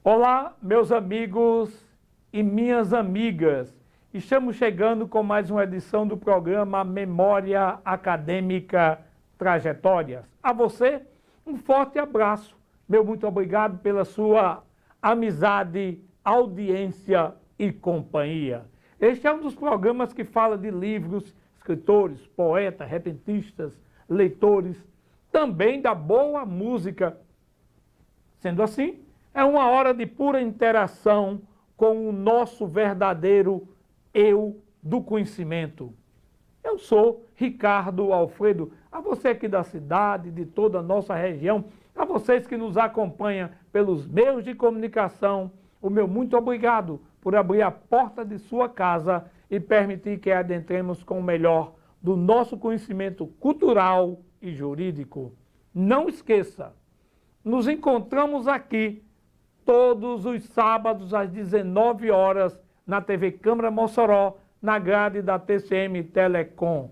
Olá, meus amigos e minhas amigas. Estamos chegando com mais uma edição do programa Memória Acadêmica Trajetórias. A você, um forte abraço. Meu muito obrigado pela sua amizade, audiência e companhia. Este é um dos programas que fala de livros, escritores, poetas, repentistas, leitores, também da boa música. Sendo assim, é uma hora de pura interação com o nosso verdadeiro eu do conhecimento. Eu sou Ricardo Alfredo, a você aqui da cidade, de toda a nossa região, a vocês que nos acompanham pelos meios de comunicação, o meu muito obrigado por abrir a porta de sua casa e permitir que adentremos com o melhor do nosso conhecimento cultural e jurídico. Não esqueça, nos encontramos aqui todos os sábados às 19 horas na TV Câmara Mossoró, na grade da TCM Telecom.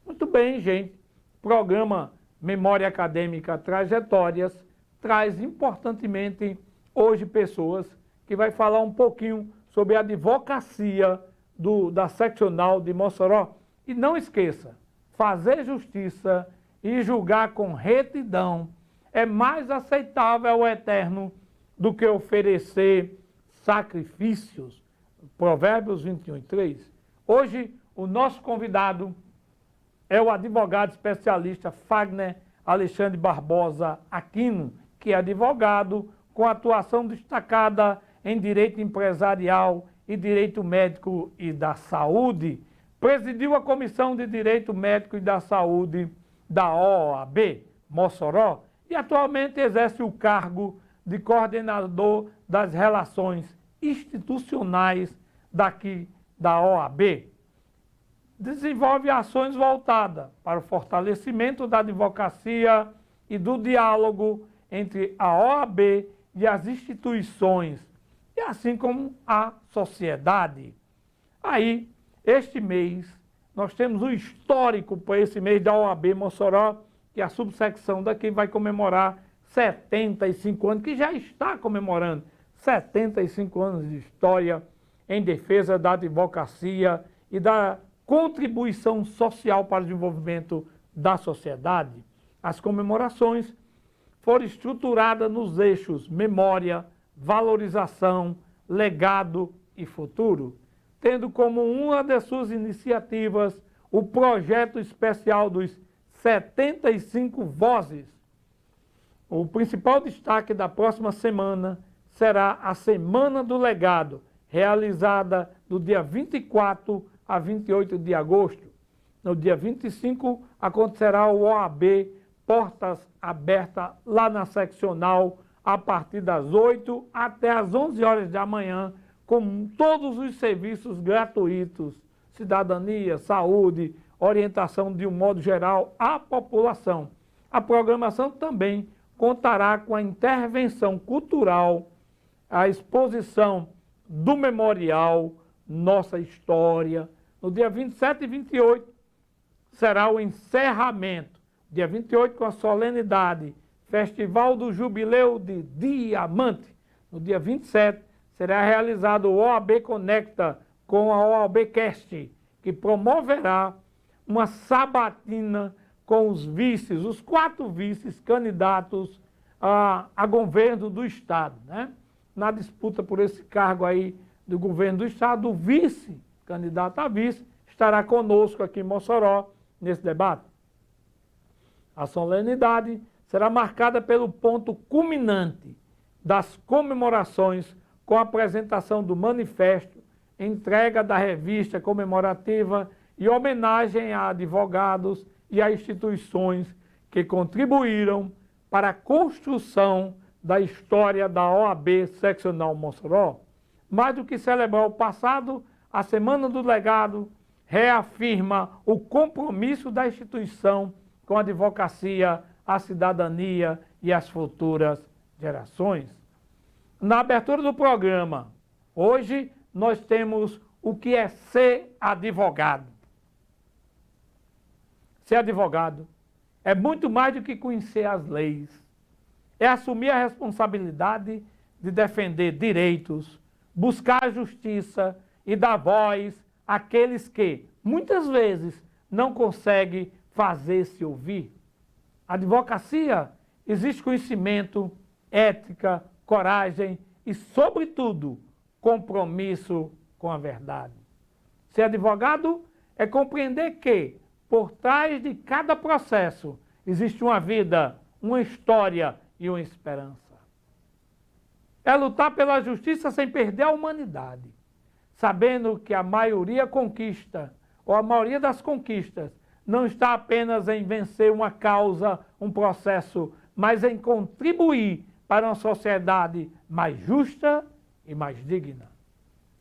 Muito bem, gente. O programa Memória Acadêmica Trajetórias traz importantemente hoje pessoas que vai falar um pouquinho sobre a advocacia da seccional de Mossoró. E não esqueça, fazer justiça e julgar com retidão é mais aceitável ao Eterno do que oferecer sacrifícios. Provérbios 21:3. Hoje, o nosso convidado é o advogado especialista Fagner Alexandre Barbosa Aquino, que é advogado com atuação destacada em direito empresarial e direito médico e da saúde. Presidiu a Comissão de Direito Médico e da Saúde da OAB Mossoró e atualmente exerce o cargo de coordenador das relações institucionais daqui da OAB. Desenvolve ações voltadas para o fortalecimento da advocacia e do diálogo entre a OAB e as instituições, e assim como a sociedade. Aí, este mês, nós temos um histórico para esse mês da OAB Mossoró, que a subsecção daqui vai comemorar 75 anos, que já está comemorando 75 anos de história em defesa da advocacia e da contribuição social para o desenvolvimento da sociedade. As comemorações foram estruturadas nos eixos memória, valorização, legado e futuro, tendo como uma de suas iniciativas o projeto especial dos 75 Vozes. O principal destaque da próxima semana será a Semana do Legado, realizada do dia 24 a 28 de agosto. No dia 25 acontecerá o OAB Portas Abertas lá na seccional a partir das 8 até as 11 horas da manhã, com todos os serviços gratuitos, cidadania, saúde, orientação de um modo geral à população. A programação também contará com a intervenção cultural, a exposição do memorial Nossa História. No dia 27 e 28 será o encerramento. Dia 28 com a solenidade Festival do Jubileu de Diamante. No dia 27 será realizado o OAB Conecta com a OAB Cast, que promoverá uma sabatina com os vices, os 4 vices candidatos a governo do Estado, né? Na disputa por esse cargo aí do governo do Estado, o vice, candidato a vice, estará conosco aqui em Mossoró nesse debate. A solenidade será marcada pelo ponto culminante das comemorações com a apresentação do manifesto, entrega da revista comemorativa e homenagem a advogados e a instituições que contribuíram para a construção da história da OAB Seccional Mossoró. Mais do que celebrar o passado, a Semana do Legado reafirma o compromisso da instituição com a advocacia, a cidadania e as futuras gerações. Na abertura do programa, hoje nós temos o que é ser advogado. Ser advogado é muito mais do que conhecer as leis. É assumir a responsabilidade de defender direitos, buscar a justiça e dar voz àqueles que, muitas vezes, não conseguem fazer-se ouvir. A advocacia existe conhecimento, ética, coragem e, sobretudo, compromisso com a verdade. Ser advogado é compreender que, por trás de cada processo, existe uma vida, uma história e uma esperança. É lutar pela justiça sem perder a humanidade, sabendo que a maioria conquista, ou a maioria das conquistas, não está apenas em vencer uma causa, um processo, mas em contribuir para uma sociedade mais justa e mais digna.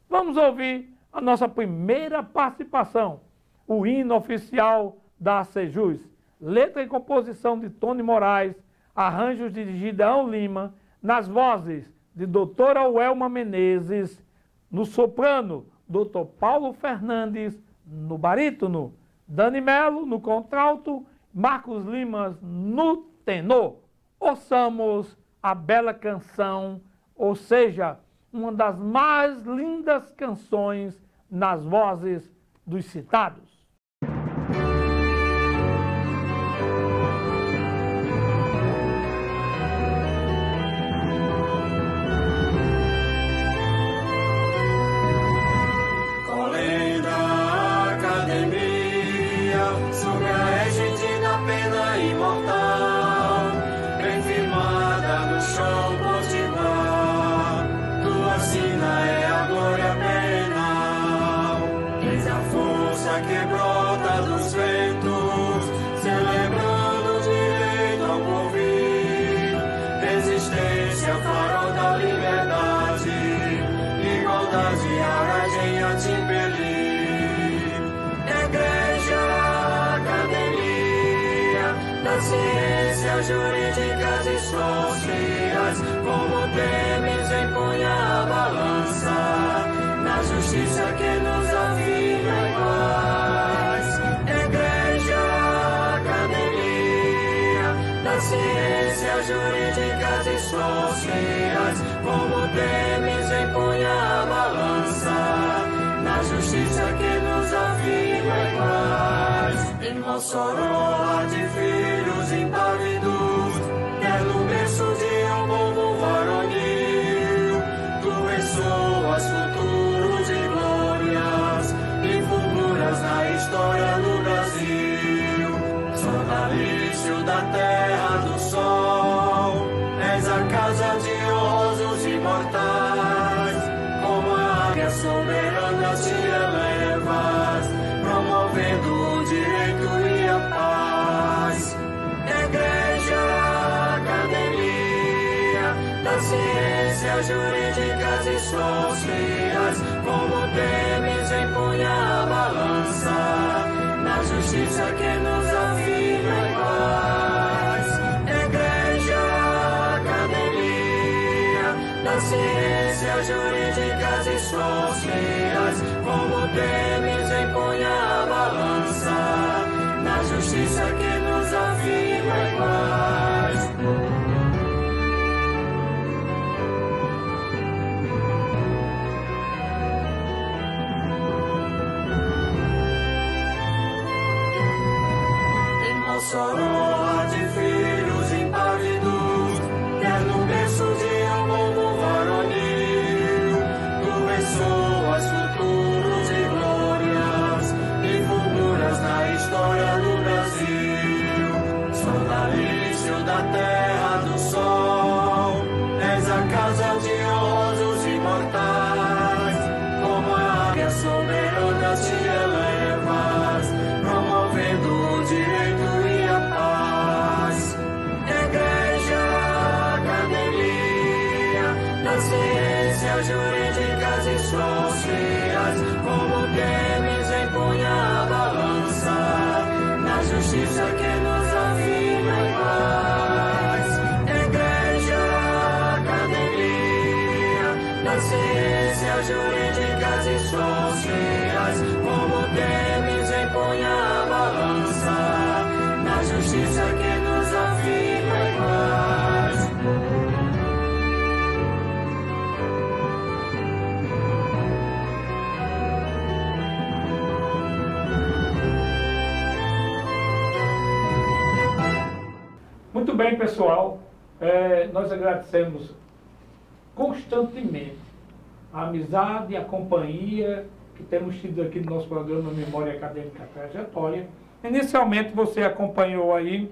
Vamos ouvir a nossa primeira participação, o hino oficial da Sejus, letra e composição de Tony Moraes, arranjos de Gideão Lima, nas vozes de doutora Welma Menezes, no soprano, Dr. Paulo Fernandes, no barítono, Dani Melo no contralto, Marcos Limas no tenor. Ouçamos a bela canção, ou seja, uma das mais lindas canções nas vozes dos citados. Que brota dos ventos, celebrando o direito ao porvir, resistência, farol da liberdade, igualdade, aragem a te impelir. Igreja, academia das ciências jurídicas e sociais, como temes empunha a balança, na justiça que nos afirma iguais. Igreja, academia das ciências jurídicas e sociais, como temes empunha a balança, na justiça que nos afirma iguais. Em Mossoró há de filhos impávidos, quer no berço de um povo varonil, tu ressoas futuros e glórias e fulguras na história do Brasil. Sonalício da terra do sol, és a casa de honrosos imortais, como a águia soberana te elevas, promovendo o direito e a paz. Igreja, academia das ciências jurídicas e sociais, como temes empunha a balança, na justiça que nos afirma iguais. Igreja, academia das ciências jurídicas e sociais, como temes empunha a balança, na justiça que nos afirma iguais. Mossoró há de filhos impávidos, quer no berço de um povo varonil, tu ressoas futuros e glórias e fulguras na história do Brasil. Sonalício da terra do sol, és a casa de honrosos imortais, como a águia soberana te elevas, promovendo o direito e a paz. Igreja, academia das ciências jurídicas e sociais, como temes empunha a balança, na justiça que nos afirma iguais. Igreja, academia das ciências jurídicas e sociais, como temes empunha a balança, na justiça que nos afirma iguais. bem, pessoal, nós agradecemos constantemente a amizade e a companhia que temos tido aqui no nosso programa Memória Acadêmica Trajetória. Inicialmente você acompanhou aí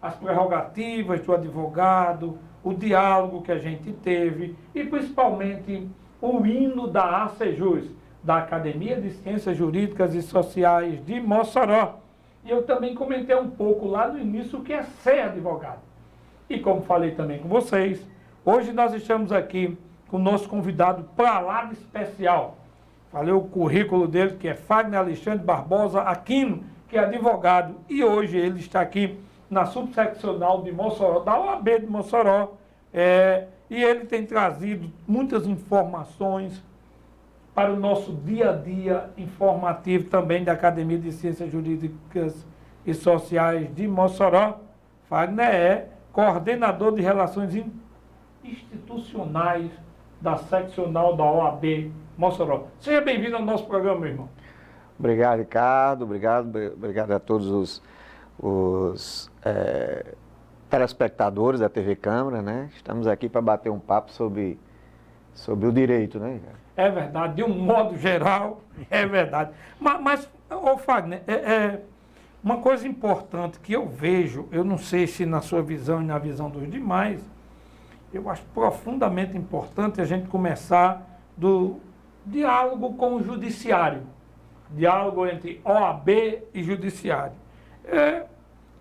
as prerrogativas do advogado, o diálogo que a gente teve e principalmente o hino da ACEJUS, da Academia de Ciências Jurídicas e Sociais de Mossoró. E eu também comentei um pouco lá no início o que é ser advogado. E como falei também com vocês, hoje nós estamos aqui com o nosso convidado para lá de especial. Falei o currículo dele, que é Fagner Alexandre Barbosa Aquino, que é advogado. E hoje ele está aqui na subseccional de Mossoró, da OAB de Mossoró. E ele tem trazido muitas informações para o nosso dia a dia informativo também da Academia de Ciências Jurídicas e Sociais de Mossoró. Fagner é coordenador de Relações Institucionais da seccional da OAB Mossoró. Seja bem-vindo ao nosso programa, meu irmão. Obrigado, Ricardo. Obrigado a todos os telespectadores da TV Câmara, né? Estamos aqui para bater um papo sobre o direito, né, Ricardo? É verdade, de um modo geral, é verdade. Mas Fagner, uma coisa importante que eu vejo, eu não sei se na sua visão e na visão dos demais, eu acho profundamente importante a gente começar do diálogo com o judiciário, diálogo entre OAB e judiciário.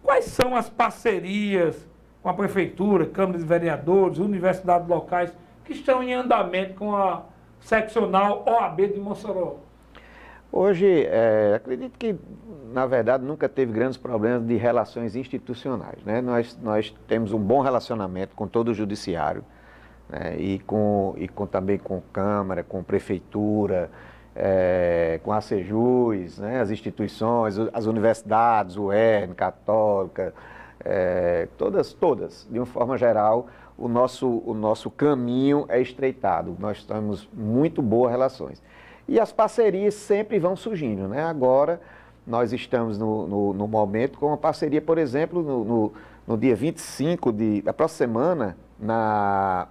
Quais são as parcerias com a Prefeitura, Câmara de Vereadores, universidades locais que estão em andamento com a seccional OAB de Mossoró? Hoje, acredito que, na verdade, nunca teve grandes problemas de relações institucionais, né? Nós temos um bom relacionamento com todo o judiciário, né? e também com Câmara, com Prefeitura, com a ACEJUS, né? As instituições, as universidades, o UERN, Católica, todas, de uma forma geral, o nosso caminho é estreitado. Nós temos muito boas relações. E as parcerias sempre vão surgindo, né? Agora, nós estamos no momento com uma parceria, por exemplo, no dia 25 da próxima semana, na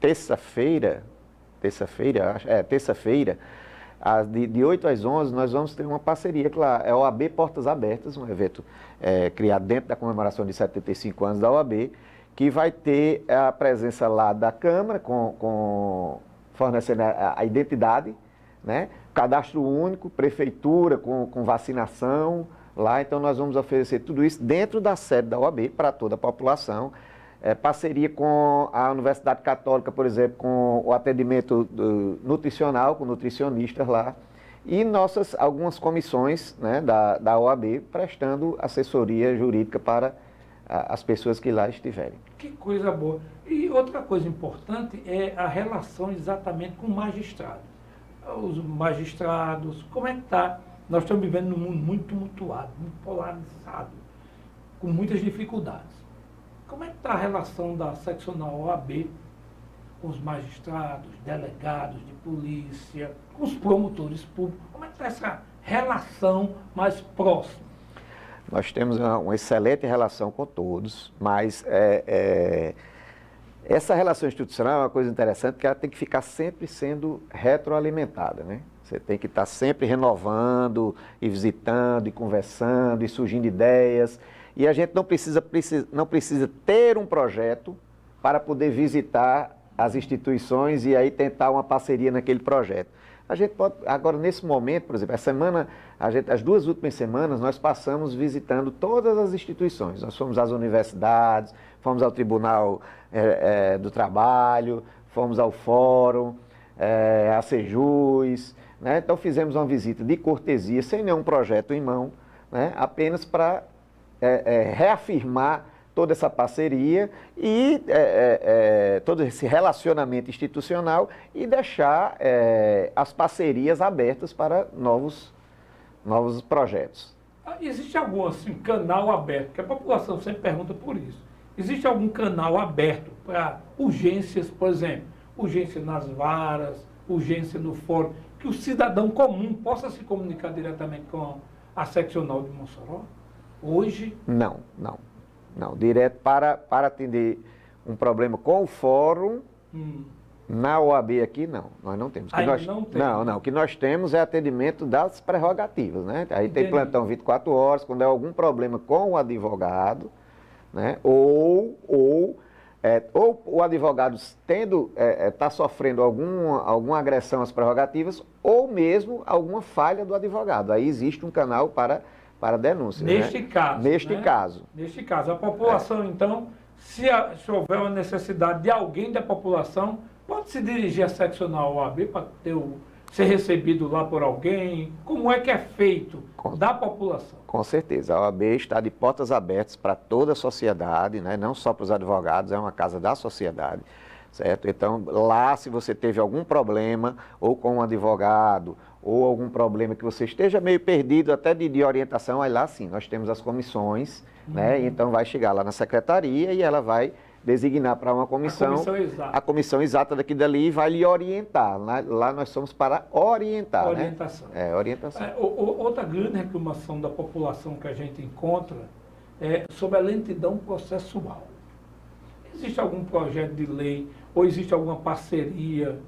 terça-feira, de 8 às 11, nós vamos ter uma parceria, claro, é a OAB Portas Abertas, um evento criado dentro da comemoração de 75 anos da OAB, que vai ter a presença lá da Câmara, fornecendo a identidade, né? Cadastro único, prefeitura com vacinação lá. Então, nós vamos oferecer tudo isso dentro da sede da OAB para toda a população. Parceria com a Universidade Católica, por exemplo, com o atendimento nutricional, com nutricionistas lá. E algumas comissões, né, da OAB prestando assessoria jurídica para as pessoas que lá estiverem. Que coisa boa. E outra coisa importante é a relação exatamente com o magistrado. Os magistrados, como é que está? Nós estamos vivendo num mundo muito tumultuado, muito polarizado, com muitas dificuldades. Como é que está a relação da seccional OAB com os magistrados, delegados de polícia, com os promotores públicos? Como é que está essa relação mais próxima? Nós temos uma excelente relação com todos, mas essa relação institucional é uma coisa interessante, porque ela tem que ficar sempre sendo retroalimentada, né? Você tem que estar sempre renovando, e visitando, e conversando, e surgindo ideias. E a gente não precisa ter um projeto para poder visitar as instituições e aí tentar uma parceria naquele projeto. A gente pode, agora nesse momento, por exemplo, as 2 últimas semanas, nós passamos visitando todas as instituições. Nós fomos às universidades, fomos ao Tribunal do Trabalho, fomos ao Fórum, à ACEJUS, né? Então fizemos uma visita de cortesia, sem nenhum projeto em mão, né? Apenas para reafirmar toda essa parceria e todo esse relacionamento institucional e deixar as parcerias abertas para novos projetos. Existe algum assim, canal aberto? Porque a população sempre pergunta por isso. Existe algum canal aberto para urgências, por exemplo, urgência nas varas, urgência no fórum, que o cidadão comum possa se comunicar diretamente com a seccional de Mossoró? Hoje? Não. Não, direto para atender um problema com o fórum, na OAB aqui, não. Nós não temos. Não tem. Não. O que nós temos é atendimento das prerrogativas, né? Aí Entendi. tem plantão 24 horas, quando é algum problema com o advogado, né? Ou o advogado está sofrendo alguma agressão às prerrogativas, ou mesmo alguma falha do advogado. Aí existe um canal para denúncia. Neste né? caso. Neste né? caso. Neste caso. A população, então, se houver uma necessidade de alguém da população, pode se dirigir à seccional OAB para ser recebido lá por alguém? Como é que é feito da população? Com certeza. A OAB está de portas abertas para toda a sociedade, né? Não só para os advogados, é uma casa da sociedade. Certo? Então, lá, se você teve algum problema, ou com um advogado, ou algum problema que você esteja meio perdido, até de orientação, aí lá sim, nós temos as comissões, né? Então vai chegar lá na secretaria e ela vai designar para uma comissão, a comissão exata daqui dali e vai lhe orientar. Lá nós somos para orientar. Orientação. Né? Orientação. Outra grande reclamação da população que a gente encontra é sobre a lentidão processual. Existe algum projeto de lei ou existe alguma parceria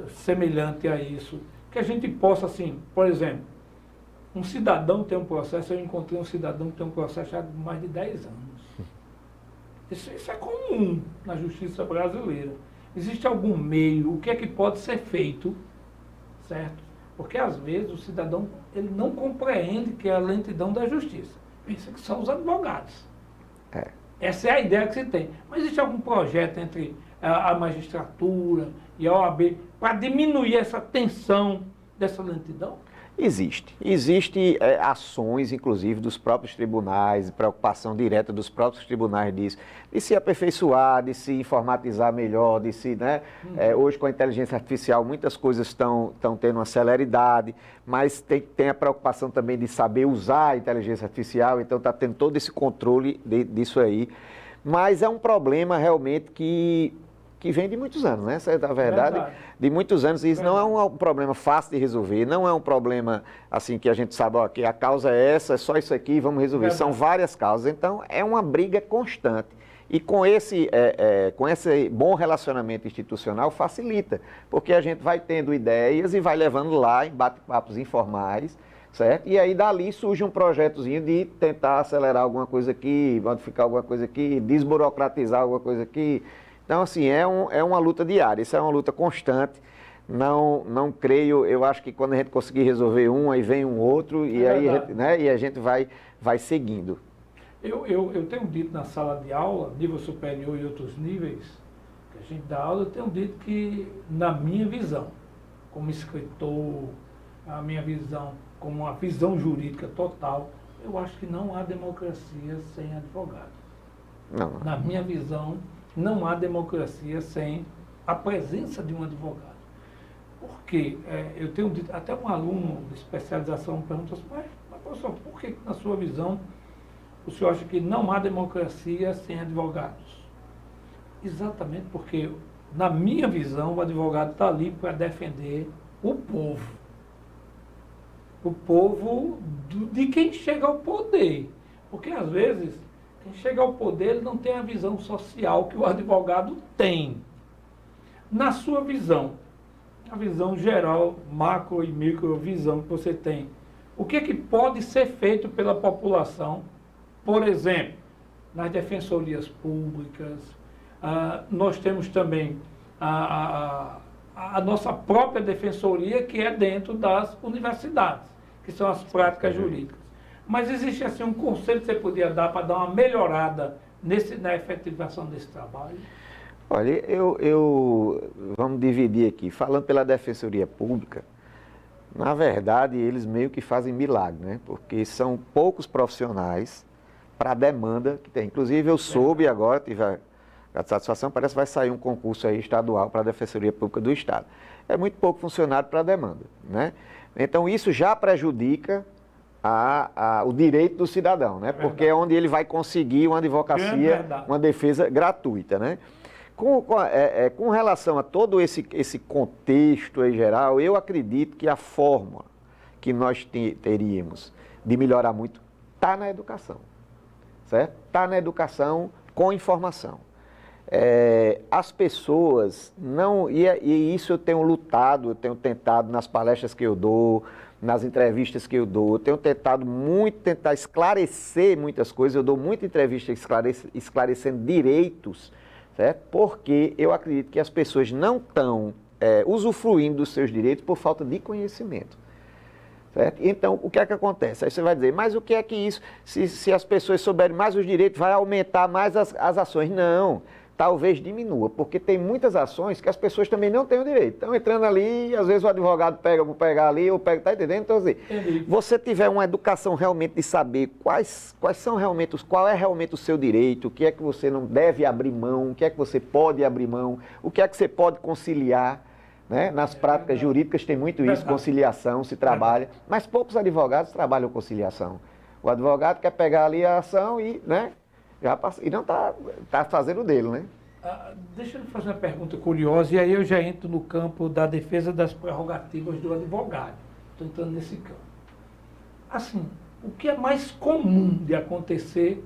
semelhante a isso que a gente possa, assim, por exemplo, um cidadão tem um processo, eu encontrei um cidadão que tem um processo já de mais de 10 anos. Isso é comum na justiça brasileira. Existe algum meio, o que é que pode ser feito, certo? Porque às vezes o cidadão ele não compreende que é a lentidão da justiça. Pensa que são os advogados. Essa é a ideia que se tem. Mas existe algum projeto entre a magistratura e a OAB para diminuir essa tensão dessa lentidão? Existe ações, inclusive, dos próprios tribunais, preocupação direta dos próprios tribunais disso, de se aperfeiçoar, de se informatizar melhor, de se, né? Hoje, com a inteligência artificial, muitas coisas estão tendo uma celeridade, mas tem a preocupação também de saber usar a inteligência artificial, então está tendo todo esse controle disso aí. Mas é um problema realmente que vem de muitos anos, né? Essa é a verdade, de muitos anos. E isso não é um problema fácil de resolver, não é um problema assim que a gente sabe, ó, que a causa é essa, é só isso aqui, vamos resolver. São várias causas, então é uma briga constante. E com esse bom relacionamento institucional facilita, porque a gente vai tendo ideias e vai levando lá em bate-papos informais, certo? E aí dali surge um projetozinho de tentar acelerar alguma coisa aqui, modificar alguma coisa aqui, desburocratizar alguma coisa aqui. Então, assim, é uma luta diária, isso é uma luta constante. Não creio, eu acho que quando a gente conseguir resolver um, aí vem um outro, e aí né, e a gente vai seguindo. Eu tenho dito na sala de aula, nível superior e outros níveis, que a gente dá aula, eu tenho dito que, na minha visão, como escritor, a minha visão, como uma visão jurídica total, eu acho que não há democracia sem advogado. Não. Na minha visão, não há democracia sem a presença de um advogado. Porque eu tenho dito, até um aluno de especialização perguntou assim, mas professor, por que na sua visão o senhor acha que não há democracia sem advogados? Exatamente porque, na minha visão, o advogado está ali para defender o povo. O povo de quem chega ao poder. Porque, às vezes, quem chega ao poder ele não tem a visão social que o advogado tem. Na sua visão, a visão geral, macro e micro visão que você tem, o que é que pode ser feito pela população? Por exemplo, nas defensorias públicas, nós temos também a nossa própria defensoria, que é dentro das universidades, que são as práticas jurídicas. Mas existe assim um conselho que você podia dar para dar uma melhorada na efetivação desse trabalho? Olha, vamos dividir aqui. Falando pela Defensoria Pública, na verdade, eles meio que fazem milagre, né? Porque são poucos profissionais para a demanda que tem. Inclusive, eu soube agora, tive a satisfação, parece que vai sair um concurso aí estadual para a Defensoria Pública do Estado. É muito pouco funcionário para a demanda, né? Então, isso já prejudica o direito do cidadão, né? Porque é onde ele vai conseguir uma advocacia, uma defesa gratuita, né? Com relação a todo esse contexto em geral, eu acredito que a forma que nós teríamos de melhorar muito está na educação. certo? Está na educação com informação. As pessoas não... E isso eu tenho lutado, eu tenho tentado nas palestras que eu dou, nas entrevistas que eu dou, eu tenho tentado muito tentar esclarecer muitas coisas, eu dou muita entrevista esclarecendo direitos, certo? Porque eu acredito que as pessoas não estão usufruindo dos seus direitos por falta de conhecimento. Certo? Então, o que é que acontece? Aí você vai dizer, mas o que é que isso, se as pessoas souberem mais os direitos, vai aumentar mais as ações? Não, talvez diminua, porque tem muitas ações que as pessoas também não têm o direito. Estão entrando ali, às vezes o advogado pega para pegar ali, ou pega, tá entendendo? Então, assim, você tiver uma educação realmente de saber qual é realmente o seu direito, o que é que você não deve abrir mão, o que é que você pode abrir mão, o que é que você pode conciliar. Né? Nas práticas jurídicas tem muito isso, conciliação se trabalha, mas poucos advogados trabalham conciliação. O advogado quer pegar ali a ação e, né, e não está fazendo o dele, né? Deixa eu fazer uma pergunta curiosa, e aí eu já entro no campo da defesa das prerrogativas do advogado. Estou entrando nesse campo. Assim, o que é mais comum de acontecer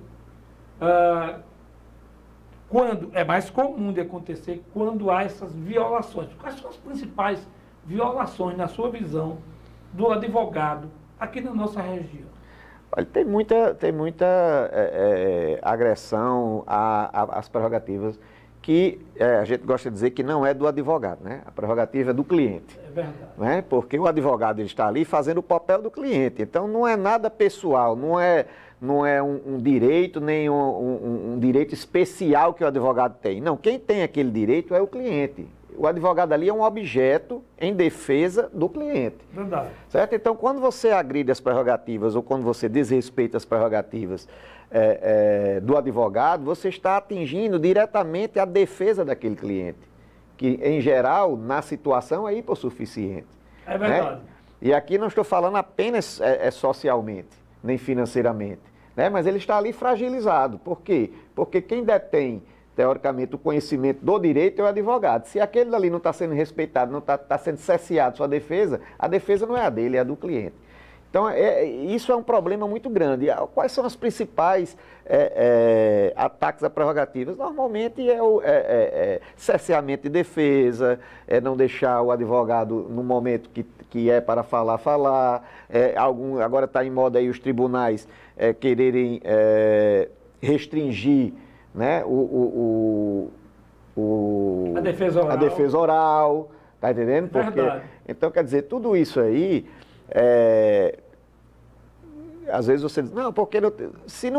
quando há essas violações? Quais são as principais violações, na sua visão, do advogado aqui na nossa região? Olha, tem muita agressão às prerrogativas que a gente gosta de dizer que não é do advogado, né? A prerrogativa é do cliente. É verdade. Né? Porque o advogado ele está ali fazendo o papel do cliente. Então, não é nada pessoal, não é um direito, nem um direito especial que o advogado tem. Não, quem tem aquele direito é o cliente. O advogado ali é um objeto em defesa do cliente. Verdade. Certo? Então, quando você agride as prerrogativas ou quando você desrespeita as prerrogativas do advogado, você está atingindo diretamente a defesa daquele cliente, que, em geral, na situação é hipossuficiente. É verdade. Né? E aqui não estou falando apenas socialmente, nem financeiramente, né? Mas ele está ali fragilizado. Por quê? Porque quem detém, teoricamente, o conhecimento do direito é o advogado. Se aquele dali não está sendo respeitado, não está sendo cesseado sua defesa, a defesa não é a dele, é a do cliente. Então, isso é um problema muito grande. Quais são os principais ataques a prerrogativas? Normalmente é o cerceamento de defesa, não deixar o advogado no momento que é para falar. Agora está em moda aí os tribunais quererem restringir, né, a defesa oral, tá entendendo? Porque, então, quer dizer, tudo isso aí, às vezes você diz, não, porque se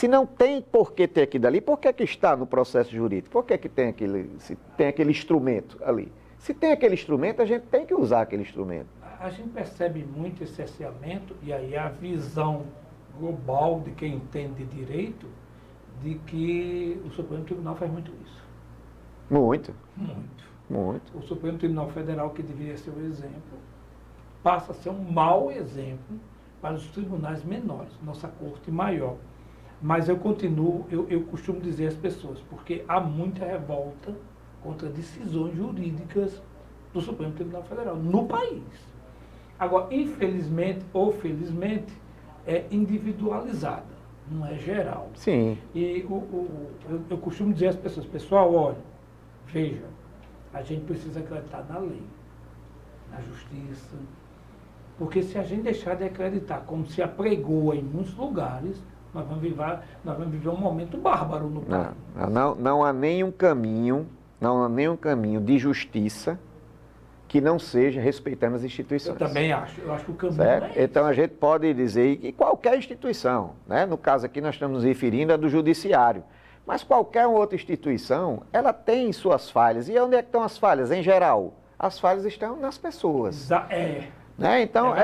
não tem por que ter aquilo ali, por que está no processo jurídico? Por que tem aquele instrumento ali? Se tem aquele instrumento, a gente tem que usar aquele instrumento. A gente percebe muito esse cerceamento, e aí a visão global de quem entende direito, de que o Supremo Tribunal faz muito isso. Muito. O Supremo Tribunal Federal, que deveria ser o exemplo, passa a ser um mau exemplo para os tribunais menores, nossa corte maior. Mas eu costumo dizer às pessoas, porque há muita revolta contra decisões jurídicas do Supremo Tribunal Federal no país. Agora, infelizmente ou felizmente, é individualizada. Não é geral. Sim. E eu costumo dizer às pessoas, pessoal, olha, veja, a gente precisa acreditar na lei, na justiça, porque se a gente deixar de acreditar, como se apregoa em muitos lugares, nós vamos viver um momento bárbaro no país. Não há nenhum caminho de justiça que não seja respeitando as instituições. Eu também acho. Eu acho que o caminho certo? é esse. Então, a gente pode dizer que qualquer instituição, né? No caso aqui nós estamos nos referindo a do judiciário, mas qualquer outra instituição, ela tem suas falhas. E onde é que estão as falhas? Em geral, as falhas estão nas pessoas. Né? Então,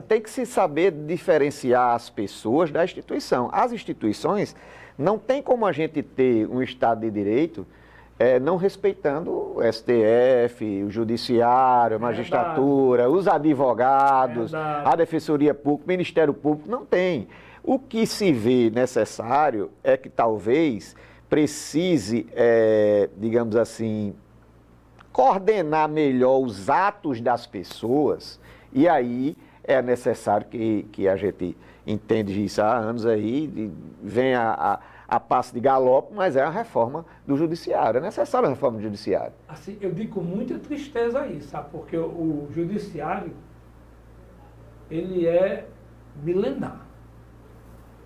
tem que se saber diferenciar as pessoas da instituição. As instituições, não tem como a gente ter um Estado de Direito não respeitando o STF, o Judiciário, a Magistratura, os advogados, a Defensoria Pública, o Ministério Público, não tem. O que se vê necessário é que talvez precise, digamos assim, coordenar melhor os atos das pessoas, e aí é necessário que a gente entende isso há anos aí, venha a passo de galope, mas é a reforma do judiciário. É necessária a reforma do judiciário. Assim, eu digo com muita tristeza isso, sabe? Porque o judiciário, ele é milenar.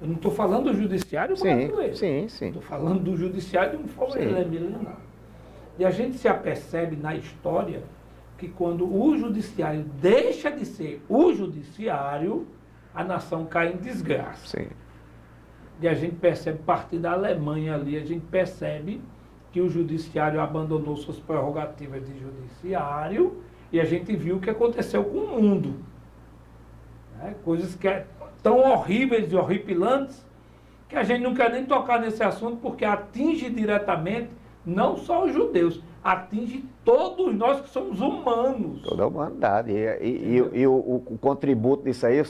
Eu não estou falando do judiciário brasileiro. Sim. Estou falando do judiciário de uma forma, ele é milenar. E a gente se apercebe na história que quando o judiciário deixa de ser o judiciário, a nação cai em desgraça. Sim. E a gente percebe, a partir da Alemanha ali, a gente percebe que o judiciário abandonou suas prerrogativas de judiciário e a gente viu o que aconteceu com o mundo. Né? Coisas que tão horríveis e horripilantes que a gente não quer nem tocar nesse assunto porque atinge diretamente não só os judeus, atinge todos nós que somos humanos. Toda a humanidade. E o contributo disso aí,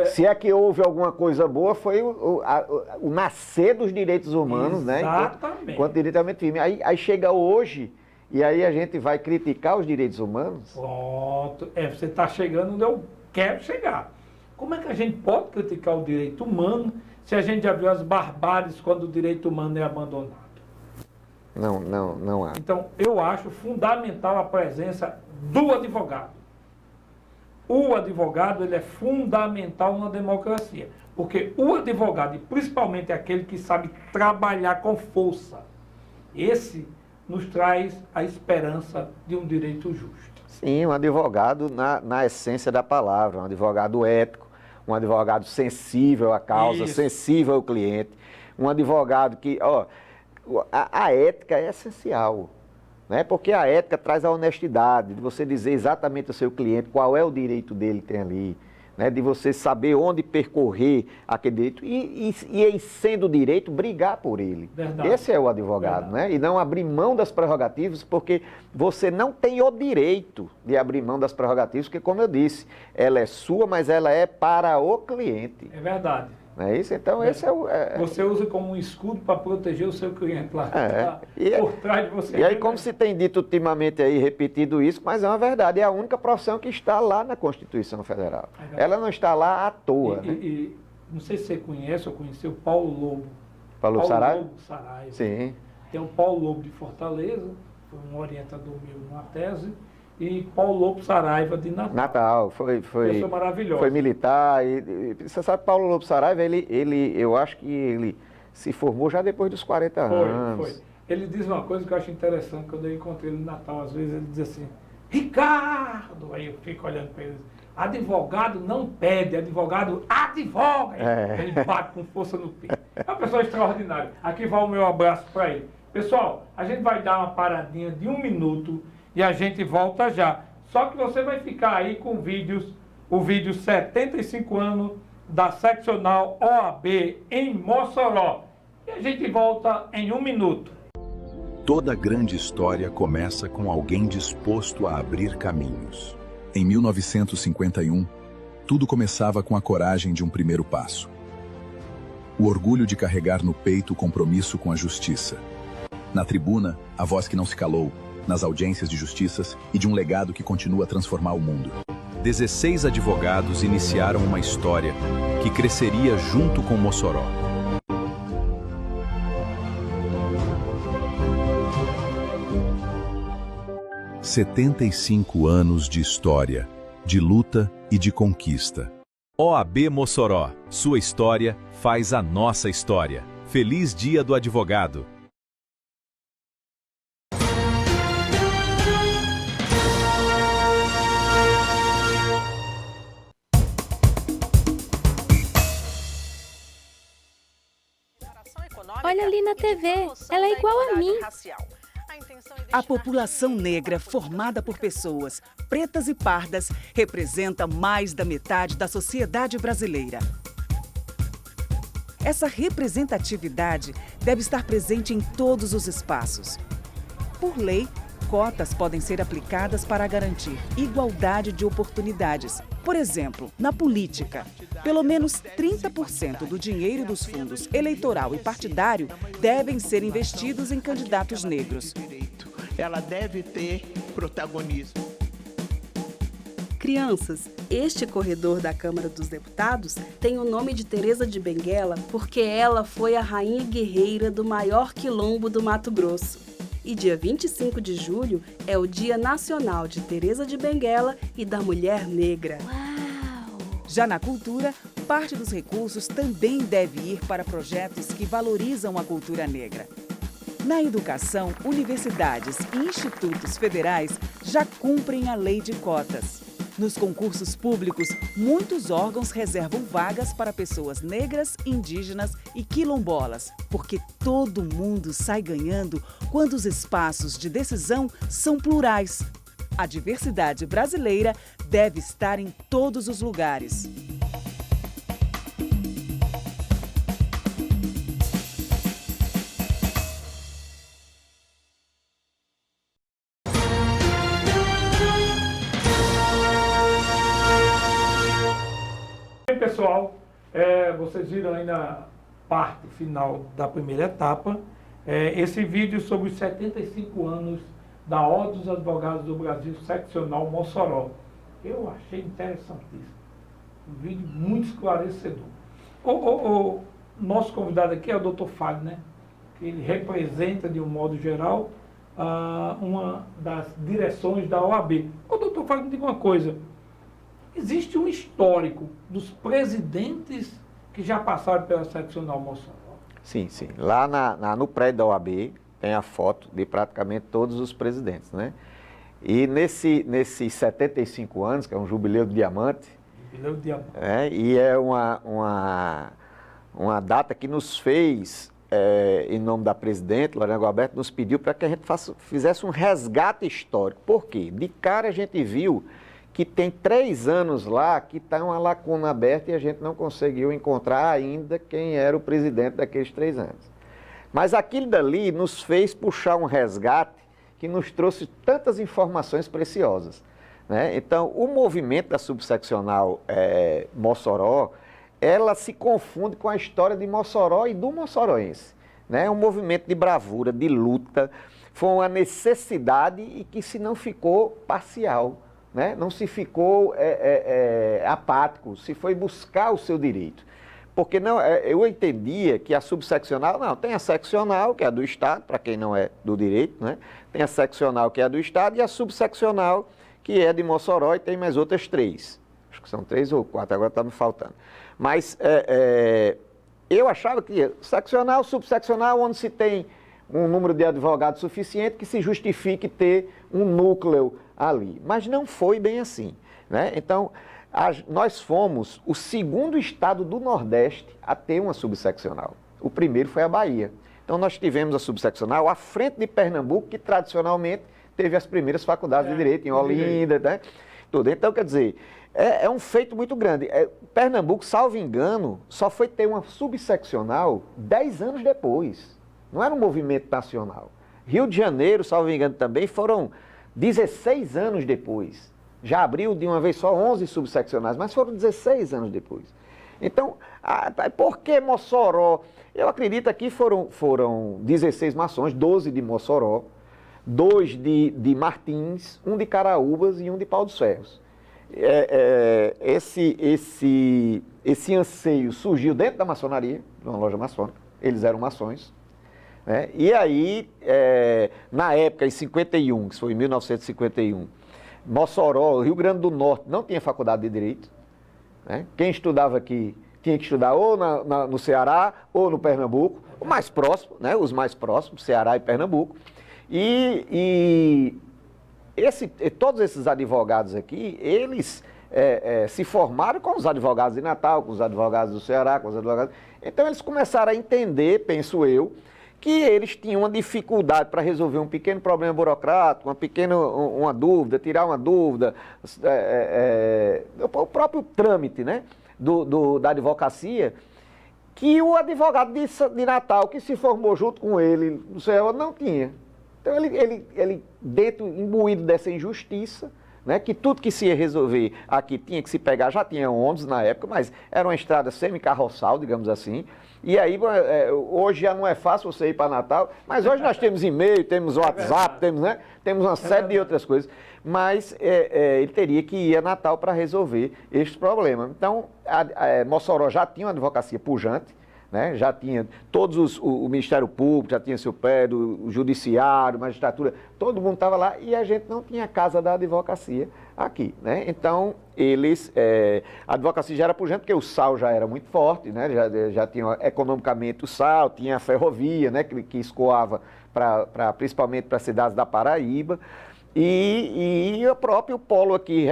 se é que houve alguma coisa boa, foi o nascer dos direitos humanos, exatamente. Né? Enquanto diretamente firme. Aí chega hoje, e aí a gente vai criticar os direitos humanos? Pronto. Você está chegando onde eu quero chegar. Como é que a gente pode criticar o direito humano se a gente já viu as barbáries quando o direito humano é abandonado? Não há. Então, eu acho fundamental a presença do advogado. O advogado, ele é fundamental na democracia. Porque o advogado, e principalmente aquele que sabe trabalhar com força, esse nos traz a esperança de um direito justo. Sim, um advogado na essência da palavra, um advogado ético, um advogado sensível à causa, isso. Sensível ao cliente, um advogado que... A ética é essencial, né? Porque a ética traz a honestidade, de você dizer exatamente ao seu cliente qual é o direito dele que tem ali, né? De você saber onde percorrer aquele direito e sendo direito, brigar por ele. Verdade. Esse é o advogado, né? E não abrir mão das prerrogativas, porque você não tem o direito de abrir mão das prerrogativas, porque, como eu disse, ela é sua, mas ela é para o cliente. É verdade. Não é isso? Então, esse é o... Você usa como um escudo para proteger o seu cliente lá, por trás de você. E aí, como se tem dito ultimamente aí, repetido isso, mas é uma verdade, é a única profissão que está lá na Constituição Federal. Ela não está lá à toa. E não sei se você conhece ou conheceu Paulo Lobo. Paulo Saraiva? Lobo Saraiva. Sim. Tem o Paulo Lobo de Fortaleza, foi um orientador meu numa tese, e Paulo Lobo Saraiva de Natal. Foi pessoa maravilhosa. Foi militar. E você sabe, Paulo Lobo Saraiva, eu acho que ele se formou já depois dos 40 anos. Foi. Ele diz uma coisa que eu acho interessante, quando eu encontrei ele no Natal, às vezes ele diz assim, Ricardo, aí eu fico olhando para ele, advogado não pede, advogado advoga. Ele bate com força no peito. É uma pessoa extraordinária. Aqui vai o meu abraço para ele. Pessoal, a gente vai dar uma paradinha de 1 minuto, e a gente volta já. Só que você vai ficar aí com o vídeo 75 anos da seccional OAB em Mossoró. E a gente volta em 1 minuto. Toda grande história começa com alguém disposto a abrir caminhos. Em 1951, tudo começava com a coragem de um primeiro passo. O orgulho de carregar no peito o compromisso com a justiça. Na tribuna, a voz que não se calou, nas audiências de justiças e de um legado que continua a transformar o mundo. 16 advogados iniciaram uma história que cresceria junto com Mossoró. – 75 anos de história, de luta e de conquista. OAB Mossoró, sua história faz a nossa história. Feliz Dia do Advogado! Olha ali na TV, ela é igual a mim. A população negra, formada por pessoas pretas e pardas, representa mais da metade da sociedade brasileira. Essa representatividade deve estar presente em todos os espaços. Por lei, cotas podem ser aplicadas para garantir igualdade de oportunidades. Por exemplo, na política, pelo menos 30% do dinheiro dos fundos eleitoral e partidário devem ser investidos em candidatos negros. Ela deve ter protagonismo. Crianças, este corredor da Câmara dos Deputados tem o nome de Teresa de Benguela porque ela foi a rainha guerreira do maior quilombo do Mato Grosso. E dia 25 de julho é o Dia Nacional de Teresa de Benguela e da Mulher Negra. Já na cultura, parte dos recursos também deve ir para projetos que valorizam a cultura negra. Na educação, universidades e institutos federais já cumprem a lei de cotas. Nos concursos públicos, muitos órgãos reservam vagas para pessoas negras, indígenas e quilombolas, porque todo mundo sai ganhando quando os espaços de decisão são plurais. A diversidade brasileira deve estar em todos os lugares. Bem, pessoal, vocês viram aí na parte final da primeira etapa esse vídeo sobre os 75 anos da Ordem dos Advogados do Brasil, seccional Mossoró. Eu achei interessantíssimo. Um vídeo muito esclarecedor. O nosso convidado aqui é o Dr. Fábio, né? Que ele representa, de um modo geral, uma das direções da OAB. Ô, Dr. Fábio, me diga uma coisa. Existe um histórico dos presidentes que já passaram pela seccional Mossoró? Sim, sim. Lá no prédio da OAB tem a foto de praticamente todos os presidentes, né? E nesses 75 anos, que é um jubileu de diamante, e é uma data que nos fez, em nome da presidente, Lorena Gualberto, nos pediu para que a gente fizesse um resgate histórico. Por quê? De cara a gente viu que tem 3 anos lá que está uma lacuna aberta e a gente não conseguiu encontrar ainda quem era o presidente daqueles 3 anos. Mas aquilo dali nos fez puxar um resgate que nos trouxe tantas informações preciosas, né? Então, o movimento da subseccional Mossoró, ela se confunde com a história de Mossoró e do moçoroense, né? É um movimento de bravura, de luta, foi uma necessidade e que se não ficou parcial, né? Não se ficou apático, se foi buscar o seu direito. Porque não, eu entendia que a subseccional, não, tem a seccional, que é a do Estado, para quem não é do direito, né? Tem a seccional, que é a do Estado, e a subseccional, que é de Mossoró, e tem mais outras 3. Acho que são 3 ou 4, agora está me faltando. Mas eu achava que seccional, subseccional, onde se tem um número de advogados suficiente que se justifique ter um núcleo ali. Mas não foi bem assim, né? Então, nós fomos o 2º estado do Nordeste a ter uma subseccional. O primeiro foi a Bahia. Então, nós tivemos a subseccional à frente de Pernambuco, que tradicionalmente teve as primeiras faculdades de Direito, em Olinda, né? Tudo. Então, quer dizer, é um feito muito grande. Pernambuco, salvo engano, só foi ter uma subseccional 10 anos depois. Não era um movimento nacional. Rio de Janeiro, salvo engano, também foram 16 anos depois. Já abriu de uma vez só 11 subseccionais, mas foram 16 anos depois. Então, por que Mossoró? Eu acredito que foram 16 mações, 12 de Mossoró, 2 de Martins, 1 de Caraúbas e 1 de Pau dos Ferros. Esse anseio surgiu dentro da maçonaria, numa loja maçônica, eles eram maçons. Né? E aí, na época, em 51, que foi em 1951, Mossoró, Rio Grande do Norte, não tinha faculdade de Direito, né? Quem estudava aqui tinha que estudar ou no Ceará ou no Pernambuco, o mais próximo, né? Os mais próximos, Ceará e Pernambuco. Todos esses advogados aqui, eles se formaram com os advogados de Natal, com os advogados do Ceará, com os advogados... Então, eles começaram a entender, penso eu, que eles tinham uma dificuldade para resolver um pequeno problema burocrático, uma dúvida, tirar uma dúvida, o próprio trâmite, né, da advocacia, que o advogado de Natal, que se formou junto com ele, não tinha. Então, ele dentro, imbuído dessa injustiça, né, que tudo que se ia resolver aqui tinha que se pegar, já tinha ônibus na época, mas era uma estrada semi-carroçal, digamos assim. E aí, hoje já não é fácil você ir para Natal, mas hoje nós temos e-mail, temos WhatsApp, temos uma série de outras coisas. Mas ele teria que ir a Natal para resolver este problema. Então, Mossoró já tinha uma advocacia pujante, né? Já tinha o Ministério Público, já tinha seu pé, o Judiciário, Magistratura, todo mundo estava lá e a gente não tinha casa da advocacia aqui, né? Então, a advocacia já era pujante, porque o sal já era muito forte, né? Já tinha economicamente o sal, tinha a ferrovia, né? que escoava principalmente para as cidades da Paraíba, e o próprio polo aqui,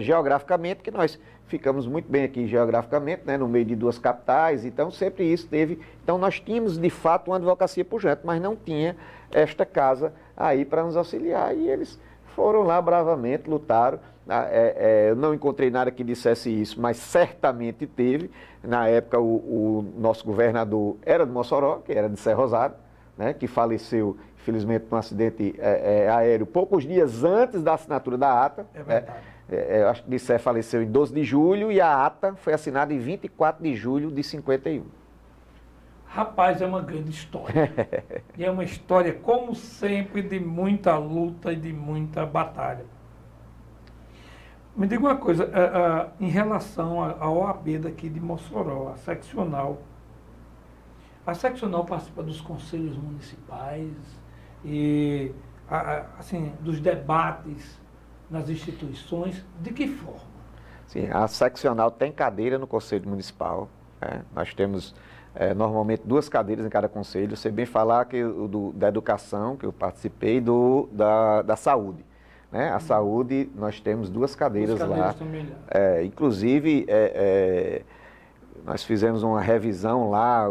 geograficamente, que nós ficamos muito bem aqui geograficamente, né, no meio de duas capitais, então sempre isso teve. Então nós tínhamos de fato uma advocacia pujante, mas não tinha esta casa aí para nos auxiliar. E eles foram lá bravamente, lutaram. Eu não encontrei nada que dissesse isso, mas certamente teve. Na época o nosso governador era de Mossoró, que era de Serra Rosada, né, que faleceu, infelizmente, num acidente aéreo poucos dias antes da assinatura da ata. É verdade. Eu acho que Dissé faleceu em 12 de julho e a ata foi assinada em 24 de julho de 51. Rapaz, é uma grande história. E é uma história, como sempre, de muita luta e de muita batalha. Me diga uma coisa, em relação à OAB daqui de Mossoró, a seccional participa dos conselhos municipais e, assim, dos debates nas instituições, de que forma? Sim, a seccional tem cadeira no Conselho Municipal, né? Nós temos normalmente 2 cadeiras em cada conselho. Sei bem falar que da educação, que eu participei, da saúde. Né? A saúde, nós temos 2 cadeiras lá. Inclusive, nós fizemos uma revisão lá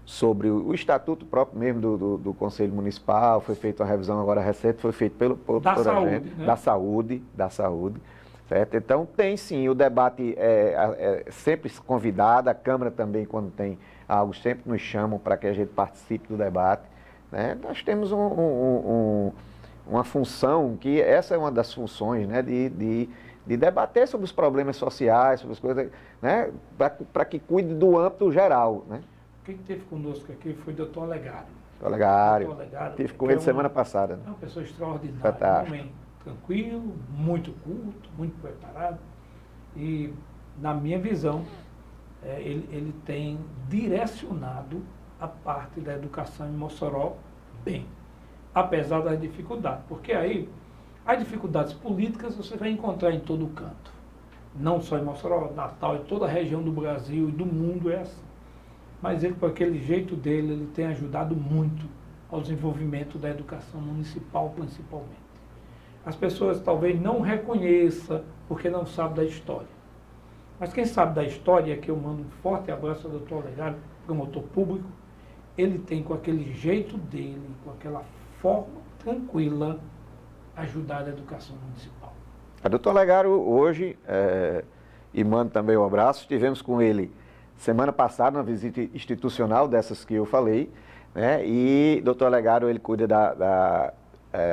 sobre o estatuto próprio mesmo do Conselho Municipal. Foi feita uma revisão agora recente, foi feito por gente, né? Da saúde, certo? Então tem sim, o debate sempre convidado, a Câmara também, quando tem algo, sempre nos chamam para que a gente participe do debate, né? Nós temos uma função, que essa é uma das funções, né, de debater sobre os problemas sociais, sobre as coisas, né, para que cuide do âmbito geral, né? Quem esteve conosco aqui foi o doutor Olegário. Olegário. Estive com ele semana passada. É uma pessoa extraordinária, fantástico. Um homem tranquilo, muito culto, muito preparado. E, na minha visão, ele tem direcionado a parte da educação em Mossoró bem, apesar das dificuldades. Porque aí, as dificuldades políticas você vai encontrar em todo o canto. Não só em Mossoró, Natal, em toda a região do Brasil e do mundo é assim. Mas ele, com aquele jeito dele, ele tem ajudado muito ao desenvolvimento da educação municipal, principalmente. As pessoas talvez não reconheçam, porque não sabem da história. Mas quem sabe da história, que eu mando um forte abraço ao doutor Olegário, promotor público, ele tem, com aquele jeito dele, com aquela forma tranquila, ajudar a educação municipal. A doutor Olegário, hoje, e mando também um abraço, estivemos com ele semana passada, uma visita institucional dessas que eu falei, né? E doutor Olegário, ele cuida da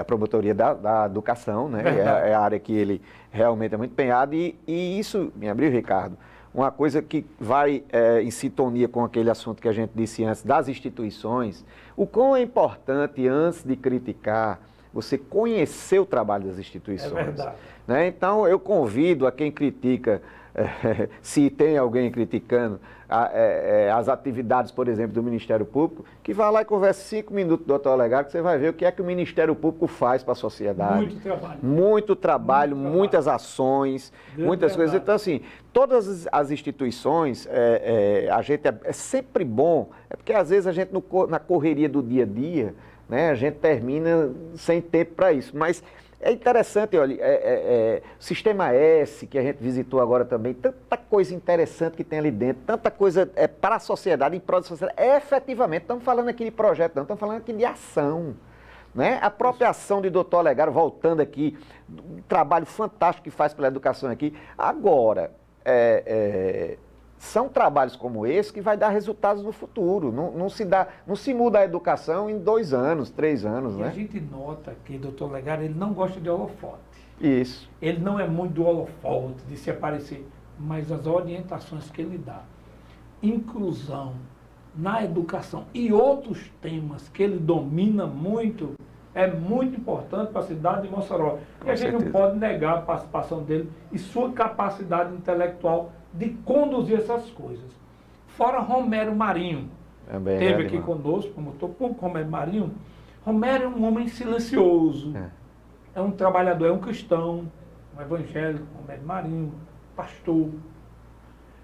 promotoria da educação, né? É a área que ele realmente é muito empenhado, e isso me abriu, Ricardo, uma coisa que vai em sintonia com aquele assunto que a gente disse antes, das instituições, o quão é importante, antes de criticar, você conhecer o trabalho das instituições. É verdade. Né? Então, eu convido a quem critica, se tem alguém criticando as atividades, por exemplo, do Ministério Público, que vá lá e converse 5 minutos com o doutor Olegário, que você vai ver o que é que o Ministério Público faz para a sociedade. Muito trabalho, muitas ações, muitas coisas. Então, assim, todas as instituições, a gente é sempre bom, porque às vezes a gente, na correria do dia a dia, né, a gente termina sem tempo para isso. Mas é interessante, olha, Sistema S, que a gente visitou agora também, tanta coisa interessante que tem ali dentro, tanta coisa para a sociedade, em prol da sociedade. Efetivamente, estamos falando aqui de projeto, não, estamos falando aqui de ação. Né? A própria ação de doutor Olegário, voltando aqui, um trabalho fantástico que faz pela educação aqui. Agora, são trabalhos como esse que vai dar resultados no futuro. Não se muda a educação em 2 anos, 3 anos, e né? a gente nota que o doutor Olegário, ele não gosta de holofote. Isso. Ele não é muito do holofote, de se aparecer, mas as orientações que ele dá. Inclusão na educação e outros temas que ele domina muito, é muito importante para a cidade de Mossoró. E a gente não pode negar a participação dele e sua capacidade intelectual de conduzir essas coisas. Fora Romero Marinho, esteve aqui conosco, promotor público, Romero Marinho. Romero é um homem silencioso, é um trabalhador, é um cristão, um evangélico, Romero Marinho, pastor.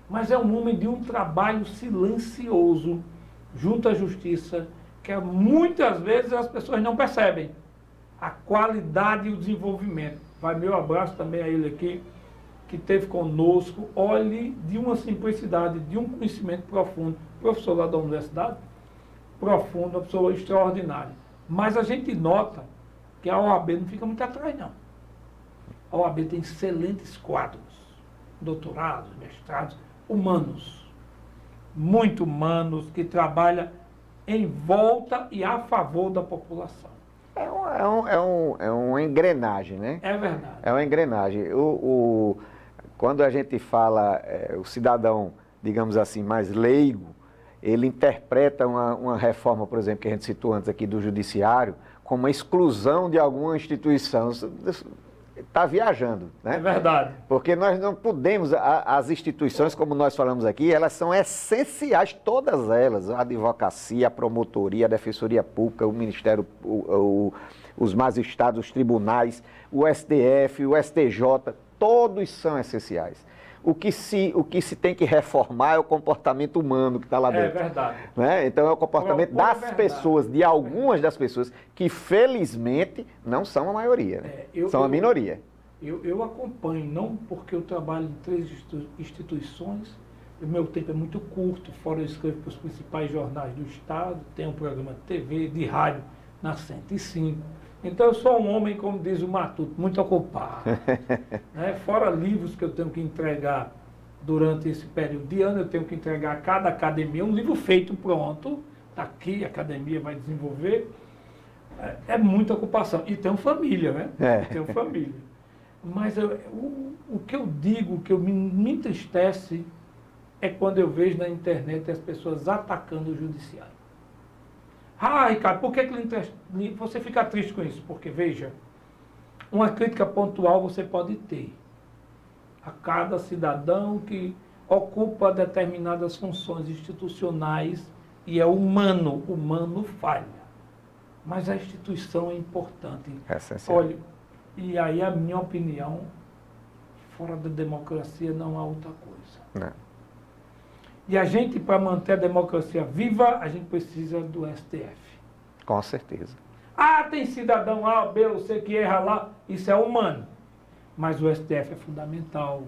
Mas é um homem de um trabalho silencioso junto à justiça, que muitas vezes as pessoas não percebem a qualidade e o desenvolvimento. Vai meu abraço também a ele aqui, que esteve conosco. Olhe, de uma simplicidade, de um conhecimento profundo, professor lá da universidade, profundo, uma pessoa extraordinária. Mas a gente nota que a OAB não fica muito atrás, não. A OAB tem excelentes quadros, doutorados, mestrados, humanos, muito humanos, que trabalham em volta e a favor da população. É uma engrenagem, né? É verdade. É uma engrenagem. Quando a gente fala, o cidadão, digamos assim, mais leigo, ele interpreta uma reforma, por exemplo, que a gente citou antes aqui do judiciário, como uma exclusão de alguma instituição. Está viajando, né? É verdade. Porque nós não podemos, as instituições, como nós falamos aqui, elas são essenciais, todas elas, a advocacia, a promotoria, a defensoria pública, o Ministério, os magistrados, os tribunais, o STF, o STJ, todos são essenciais. O que se tem que reformar é o comportamento humano que está lá dentro. É verdade. Né? Então é o comportamento das pessoas, de algumas das pessoas, que felizmente não são a maioria, né? São a minoria. Eu acompanho, não porque eu trabalho em 3 instituições, o meu tempo é muito curto, fora eu escrevo para os principais jornais do Estado, tenho um programa de TV, de rádio na 105. Então eu sou um homem, como diz o Matuto, muito ocupado. Né? Fora livros que eu tenho que entregar durante esse período de ano, eu tenho que entregar a cada academia um livro feito pronto, está aqui, a academia vai desenvolver. É muita ocupação. E tenho família, né? Tenho família. Mas o que eu digo, o que me entristece, é quando eu vejo na internet as pessoas atacando o judiciário. Ah, Ricardo, por que você fica triste com isso? Porque, veja, uma crítica pontual você pode ter a cada cidadão que ocupa determinadas funções institucionais e é humano falha. Mas a instituição é importante. É essencial. Olha, e aí a minha opinião, fora da democracia não há outra coisa. Não. E a gente, para manter a democracia viva, a gente precisa do STF. Com certeza. Ah, tem cidadão A, B ou C que erra lá, isso é humano. Mas o STF é fundamental.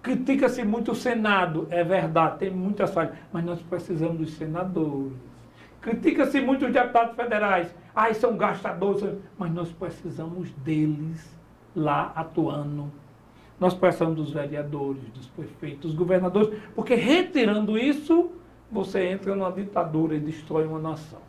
Critica-se muito o Senado, é verdade, tem muitas falhas, mas nós precisamos dos senadores. Critica-se muito os deputados federais, são gastadores, mas nós precisamos deles lá atuando. Nós precisamos dos vereadores, dos prefeitos, dos governadores, porque retirando isso, você entra numa ditadura e destrói uma nação.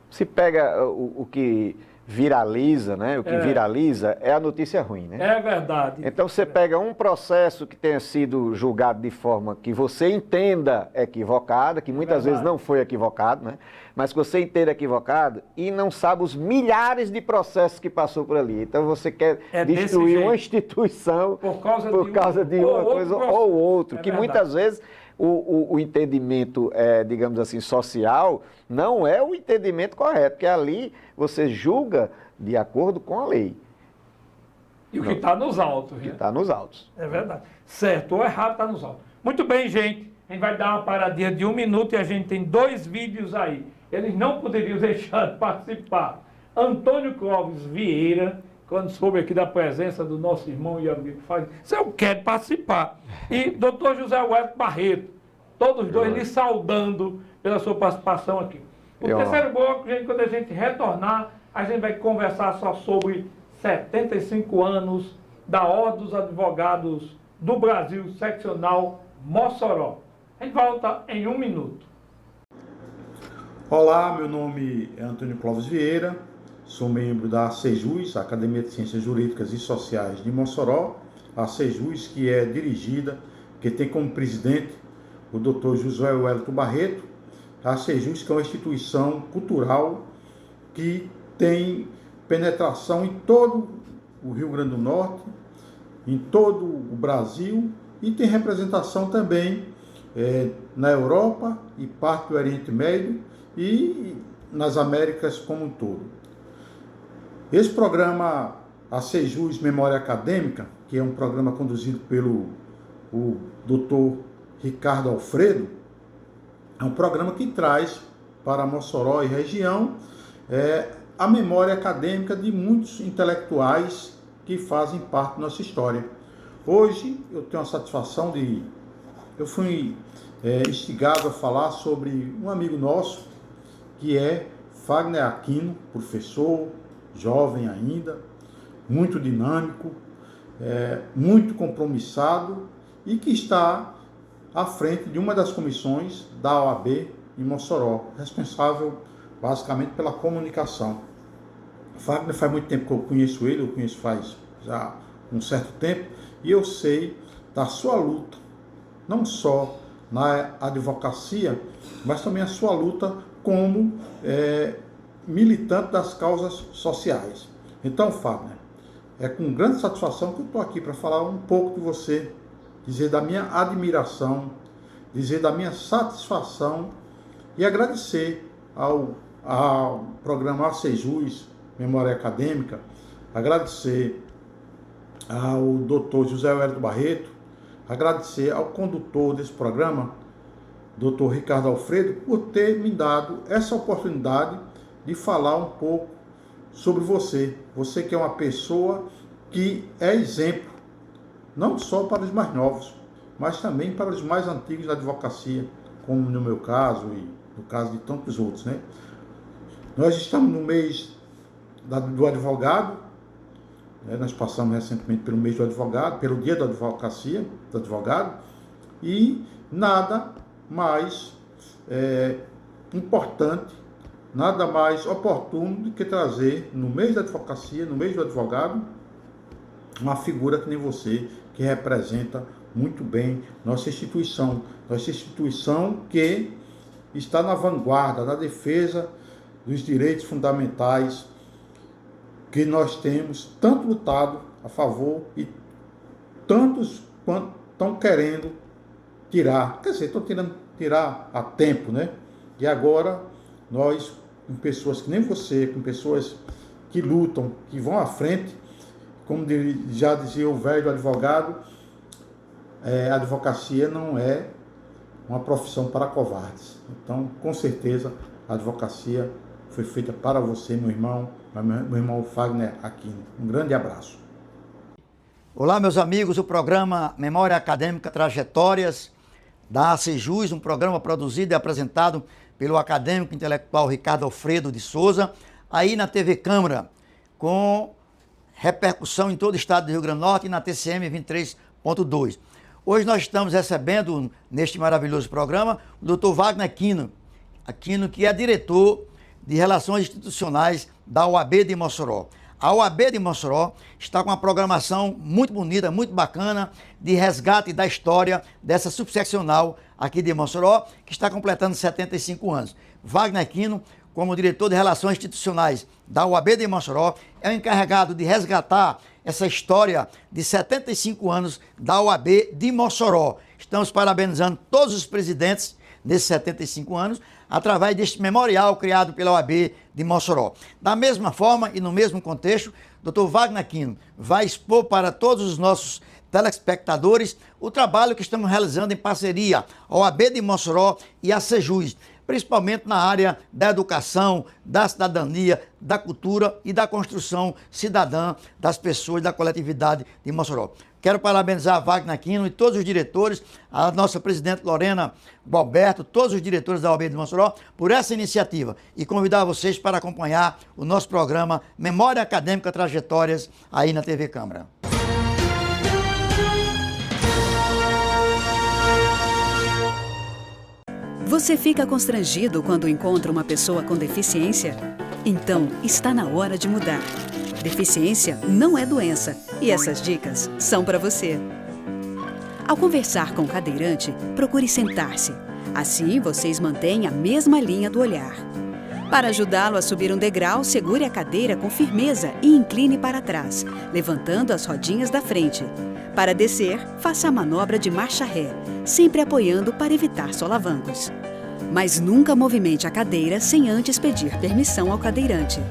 Se pega o que viraliza, né? O que viraliza é a notícia ruim, né? É verdade. Então você pega um processo que tenha sido julgado de forma que você entenda equivocada, que muitas vezes não foi equivocado, né? Mas que você entenda equivocado e não sabe os milhares de processos que passou por ali. Então você quer destruir uma instituição por causa de uma coisa ou outra, que muitas vezes o entendimento, digamos assim, social, não é o entendimento correto, porque ali você julga de acordo com a lei. E o que está nos autos. O que está nos autos. É verdade. Certo ou errado está nos autos. Muito bem, gente. A gente vai dar uma paradinha de 1 minuto e a gente tem 2 vídeos aí. Eles não poderiam deixar de participar. Antônio Clóvis Vieira, quando soube aqui da presença do nosso irmão e amigo, faz, eu quero participar. E doutor José Wellington Barreto, todos dois lhe saudando pela sua participação aqui. O terceiro bloco, gente, quando a gente retornar, a gente vai conversar só sobre 75 anos da Ordem dos Advogados do Brasil, seccional Mossoró. A gente volta em 1 minuto. Olá, meu nome é Antônio Clóvis Vieira, sou membro da ACJUS, Academia de Ciências Jurídicas e Sociais de Mossoró, a ACJUS que é dirigida, que tem como presidente o Dr. Josué Wellington Barreto, a ACJUS que é uma instituição cultural que tem penetração em todo o Rio Grande do Norte, em todo o Brasil e tem representação também na Europa e parte do Oriente Médio e nas Américas como um todo. Esse programa ACJUS Memória Acadêmica, que é um programa conduzido pelo Dr. Ricardo Alfredo, é um programa que traz para Mossoró e região a memória acadêmica de muitos intelectuais que fazem parte da nossa história. Hoje eu tenho a satisfação eu fui instigado a falar sobre um amigo nosso, que é Fagner Aquino, professor, jovem ainda, muito dinâmico, muito compromissado e que está à frente de uma das comissões da OAB em Mossoró, responsável basicamente pela comunicação. Fagner faz muito tempo que eu conheço ele, eu conheço faz já um certo tempo, e eu sei da sua luta, não só na advocacia, mas também a sua luta como militante das causas sociais. Então, Fagner, é com grande satisfação que eu estou aqui para falar um pouco de você, dizer da minha admiração, dizer da minha satisfação e agradecer ao programa ACJUS Memória Acadêmica, agradecer ao Dr. José Wellington Barreto, agradecer ao condutor desse programa, Dr. Ricardo Alfredo, por ter me dado essa oportunidade de falar um pouco sobre você. Você que é uma pessoa que é exemplo, não só para os mais novos, mas também para os mais antigos da advocacia, como no meu caso e no caso de tantos outros, né? Nós estamos no mês do advogado, né? Nós passamos recentemente pelo mês do advogado, pelo dia da advocacia, do advogado, e nada mais importante, nada mais oportuno do que trazer no mês da advocacia, no mês do advogado, uma figura que nem você, que representa muito bem nossa instituição que está na vanguarda da defesa dos direitos fundamentais que nós temos tanto lutado a favor e tantos quanto estão querendo tirar, quer dizer, estão tentando tirar a tempo, né? E agora nós, com pessoas que nem você, com pessoas que lutam, que vão à frente, como já dizia o velho advogado, a advocacia não é uma profissão para covardes. Então, com certeza, a advocacia foi feita para você, meu irmão Fagner Aquino. Um grande abraço. Olá, meus amigos, o programa Memória Acadêmica Trajetórias da ACJUS, um programa produzido e apresentado pelo acadêmico intelectual Ricardo Alfredo de Souza, aí na TV Câmara, com repercussão em todo o estado do Rio Grande do Norte e na TCM 23.2. Hoje nós estamos recebendo, neste maravilhoso programa, o Dr. Wagner Aquino, que é diretor de Relações Institucionais da OAB de Mossoró. A OAB de Mossoró está com uma programação muito bonita, muito bacana, de resgate da história dessa subseccional aqui de Mossoró, que está completando 75 anos. Wagner Aquino, como diretor de Relações Institucionais da OAB de Mossoró, é o encarregado de resgatar essa história de 75 anos da OAB de Mossoró. Estamos parabenizando todos os presidentes nesses 75 anos, através deste memorial criado pela OAB de Mossoró. Da mesma forma e no mesmo contexto, Dr. Wagner Aquino vai expor para todos os nossos telespectadores o trabalho que estamos realizando em parceria a OAB de Mossoró e a ACJUS, principalmente na área da educação, da cidadania, da cultura e da construção cidadã das pessoas da coletividade de Mossoró. Quero parabenizar a Wagner Aquino e todos os diretores, a nossa presidente Lorena Gualberto, todos os diretores da OAB de Mossoró, por essa iniciativa e convidar vocês para acompanhar o nosso programa Memória Acadêmica Trajetórias aí na TV Câmara. Você fica constrangido quando encontra uma pessoa com deficiência? Então, está na hora de mudar. Deficiência não é doença e essas dicas são para você. Ao conversar com o cadeirante, procure sentar-se. Assim, vocês mantêm a mesma linha do olhar. Para ajudá-lo a subir um degrau, segure a cadeira com firmeza e incline para trás, levantando as rodinhas da frente. Para descer, faça a manobra de marcha ré, sempre apoiando para evitar solavancos. Mas nunca movimente a cadeira sem antes pedir permissão ao cadeirante.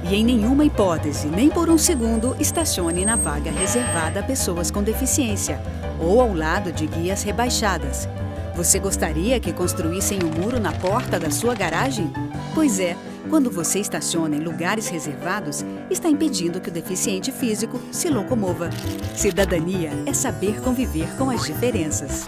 E em nenhuma hipótese, nem por um segundo, estacione na vaga reservada a pessoas com deficiência ou ao lado de guias rebaixadas. Você gostaria que construíssem um muro na porta da sua garagem? Pois é, quando você estaciona em lugares reservados, está impedindo que o deficiente físico se locomova. Cidadania é saber conviver com as diferenças.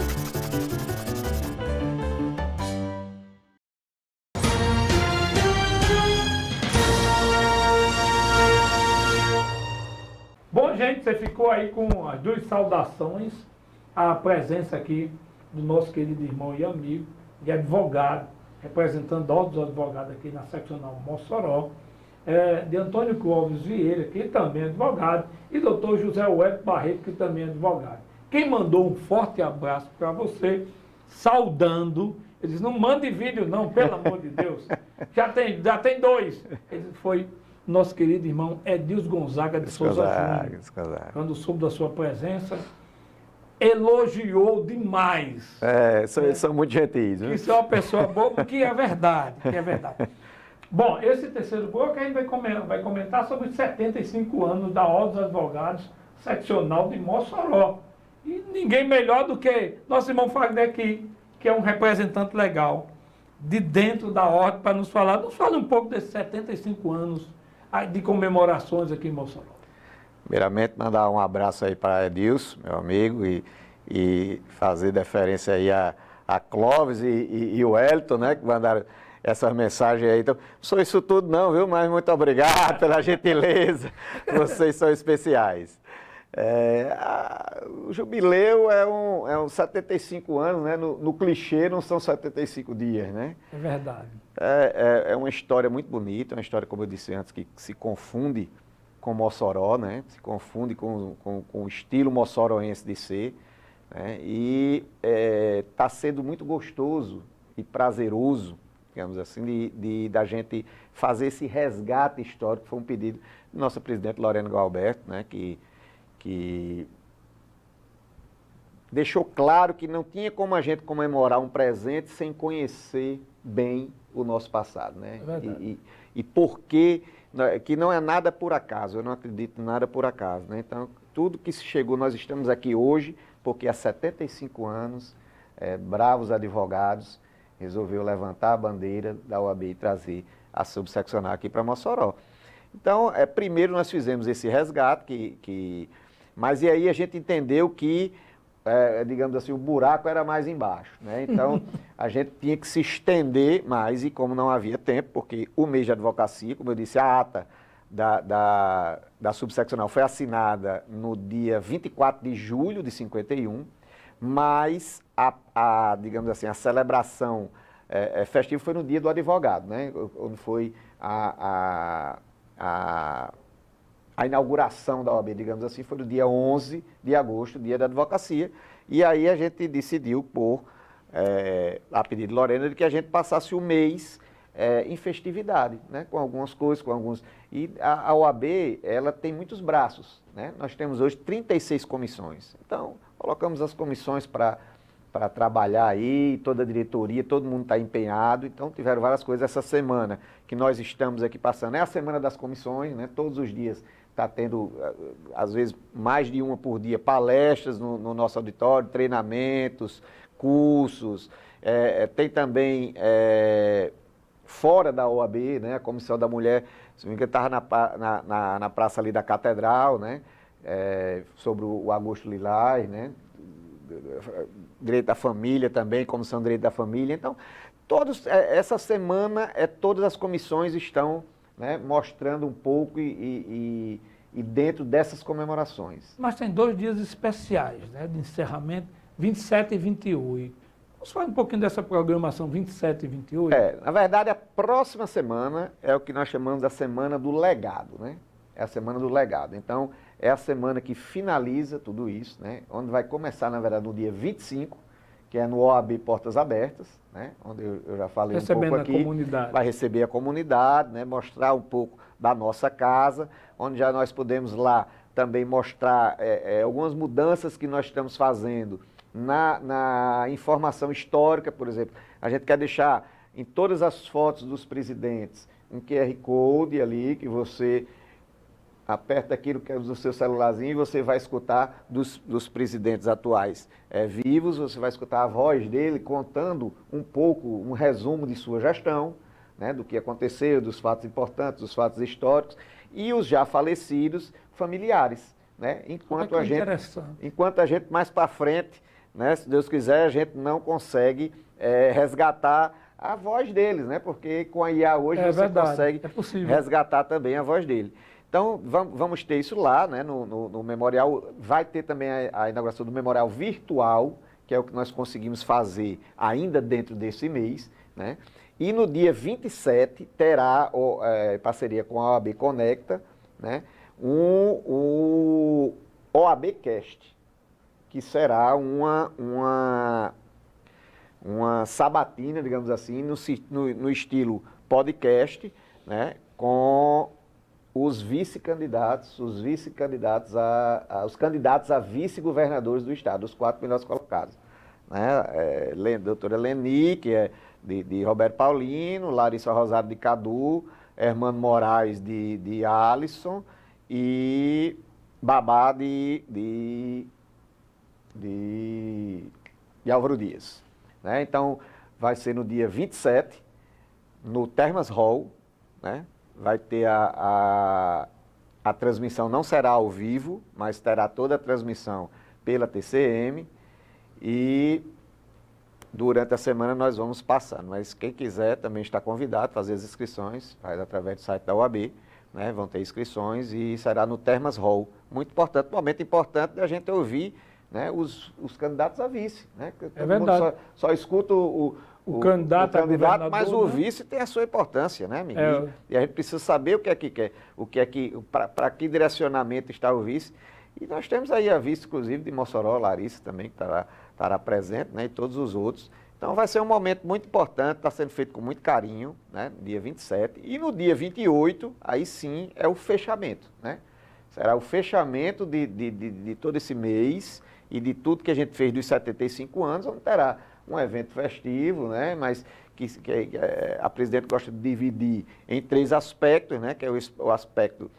Bom, gente, você ficou aí com as duas saudações, a presença aqui do nosso querido irmão e amigo, de advogado, representando a Ordem dos Advogados aqui na seccional Mossoró, de Antônio Clóvis Vieira, que também é advogado, e doutor José Wellington Barreto, que também é advogado. Quem mandou um forte abraço para você, saudando, ele disse, não mande vídeo não, pelo amor de Deus, já tem dois. Ele foi nosso querido irmão Edilson Gonzaga de Souza Júnior. Quando soube da sua presença, elogiou demais. Eles são muito gentis. Né? Isso é uma pessoa boa, que é verdade, Bom, esse terceiro bloco a gente vai comentar sobre os 75 anos da Ordem dos Advogados Seccional de Mossoró. E ninguém melhor do que nosso irmão Fagner aqui, que é um representante legal de dentro da Ordem, para nos falar um pouco desses 75 anos de comemorações aqui em Mossoró. Primeiramente, mandar um abraço aí para Edilson, meu amigo, e fazer deferência aí a Clóvis e o Wellington, né, que mandaram essas mensagens aí. Então, não sou isso tudo não, viu? Mas muito obrigado pela gentileza. Vocês são especiais. O jubileu é um 75 anos, né? No clichê não são 75 dias, né? É verdade. É uma história muito bonita, uma história, como eu disse antes, que se confunde com Mossoró, né? Se confunde com o estilo mossoroense de ser, né? E está sendo muito gostoso e prazeroso, digamos assim, da gente fazer esse resgate histórico, que foi um pedido da nossa presidente Lorena Galberto, né? Que deixou claro que não tinha como a gente comemorar um presente sem conhecer bem o nosso passado, né? E por que não é nada por acaso, eu não acredito em nada por acaso, né? Então, tudo que se chegou, nós estamos aqui hoje, porque há 75 anos, bravos advogados resolveu levantar a bandeira da OAB e trazer a subseccional aqui para Mossoró. Então, primeiro nós fizemos esse resgate, mas e aí a gente entendeu que, digamos assim, o buraco era mais embaixo, né? Então, a gente tinha que se estender mais, e como não havia tempo, porque o mês de advocacia, como eu disse, a ata da subseccional foi assinada no dia 24 de julho de 51, mas digamos assim, a celebração festiva foi no dia do advogado, né? Onde foi a inauguração da OAB, digamos assim, foi no dia 11 de agosto, dia da advocacia, e aí a gente decidiu, a pedido de Lorena, de que a gente passasse o mês em festividade, né? Com algumas coisas, E a OAB, ela tem muitos braços, né? Nós temos hoje 36 comissões, então colocamos as comissões para trabalhar aí, toda a diretoria, todo mundo está empenhado, então tiveram várias coisas. Essa semana que nós estamos aqui passando, é a semana das comissões, né? Todos os dias está tendo, às vezes, mais de uma por dia, palestras no nosso auditório, treinamentos, cursos, tem também, fora da OAB, né? A Comissão da Mulher, se não me engano, estava na praça ali da Catedral, né? Sobre o Agosto Lilás, né? Direito da Família também, Comissão de Direito da Família. Então, essa semana, todas as comissões estão, né, mostrando um pouco e dentro dessas comemorações. Mas tem 2 dias especiais, né, de encerramento, 27 e 28. Vamos falar um pouquinho dessa programação 27 e 28? Na verdade, a próxima semana é o que nós chamamos da Semana do Legado, né? É a Semana do Legado. Então, é a semana que finaliza tudo isso, né? Onde vai começar, na verdade, no dia 25, que é no OAB Portas Abertas, né? Onde eu já falei Recebendo um pouco aqui. a comunidade. Vai receber a comunidade, né? Mostrar um pouco da nossa casa, onde já nós podemos lá também mostrar algumas mudanças que nós estamos fazendo na informação histórica, por exemplo. A gente quer deixar em todas as fotos dos presidentes um QR Code ali, que você aperta aquilo que é do seu celularzinho e você vai escutar dos presidentes atuais vivos, você vai escutar a voz dele contando um pouco, um resumo de sua gestão, né, do que aconteceu, dos fatos importantes, dos fatos históricos, e os já falecidos familiares, né? Enquanto a gente mais para frente, né, se Deus quiser, a gente não consegue resgatar a voz deles, né? Porque com a IA hoje você consegue resgatar também a voz dele. Então, vamos ter isso lá, né, no memorial. Vai ter também a inauguração do memorial virtual, que é o que nós conseguimos fazer ainda dentro desse mês, né? E no dia 27 terá, em parceria com a OAB Conecta, né, o OABcast, que será uma sabatina, digamos assim, no estilo podcast, né, com os vice-candidatos, os candidatos a vice-governadores do estado, os 4 melhores colocados, né? Doutora Leni, que é de Roberto Paulino, Larissa Rosário de Cadu, Hermano Moraes de Alisson e Babá de Álvaro Dias, né? Então, vai ser no dia 27, no Termas Hall, né? Vai ter a transmissão, não será ao vivo, mas terá toda a transmissão pela TCM e durante a semana nós vamos passando. Mas quem quiser também está convidado a fazer as inscrições, faz através do site da UAB, né? Vão ter inscrições e será no Termas Hall. Muito importante, momento importante da gente ouvir, né, os candidatos a vice, né? É verdade. Mundo só escuta o candidato, mas o vice tem a sua importância, né, amigo? E a gente precisa saber o que é que quer, para que direcionamento está o vice. E nós temos aí a vice, inclusive, de Mossoró, Larissa também, que estará presente, né, e todos os outros. Então vai ser um momento muito importante, está sendo feito com muito carinho, né, no dia 27. E no dia 28, aí sim, é o fechamento, né? Será o fechamento de todo esse mês e de tudo que a gente fez dos 75 anos, onde terá um evento festivo, né, mas que a presidente gosta de dividir em 3 aspectos, né, que é o aspecto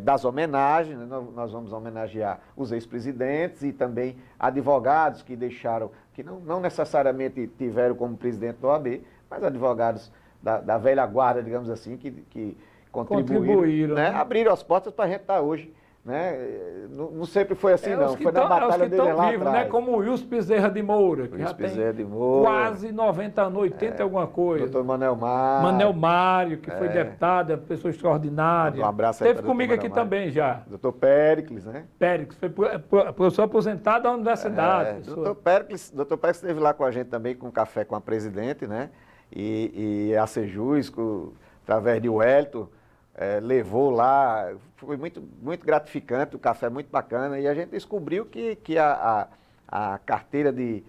das homenagens, né, nós vamos homenagear os ex-presidentes e também advogados que deixaram, que não necessariamente tiveram como presidente da OAB, mas advogados da velha guarda, digamos assim, que contribuíram, né, abriram as portas para a gente estar hoje, né? Não sempre foi assim, não. Foi na batalha dele lá atrás, né? Como o Wilson Bezerra de Moura, que já tem quase 90 anos, 80 alguma coisa. Doutor Manel Mário. Manel Mário, que foi deputado, pessoa extraordinária. Um abraço aí. Teve comigo aqui também já. Doutor Péricles, né? Péricles, foi professor aposentado da universidade. Doutor Péricles esteve lá com a gente também, com café com a presidente, né? E a Sejus, através de Wellington, levou lá, foi muito, muito gratificante, o café muito bacana, e a gente descobriu que a carteira de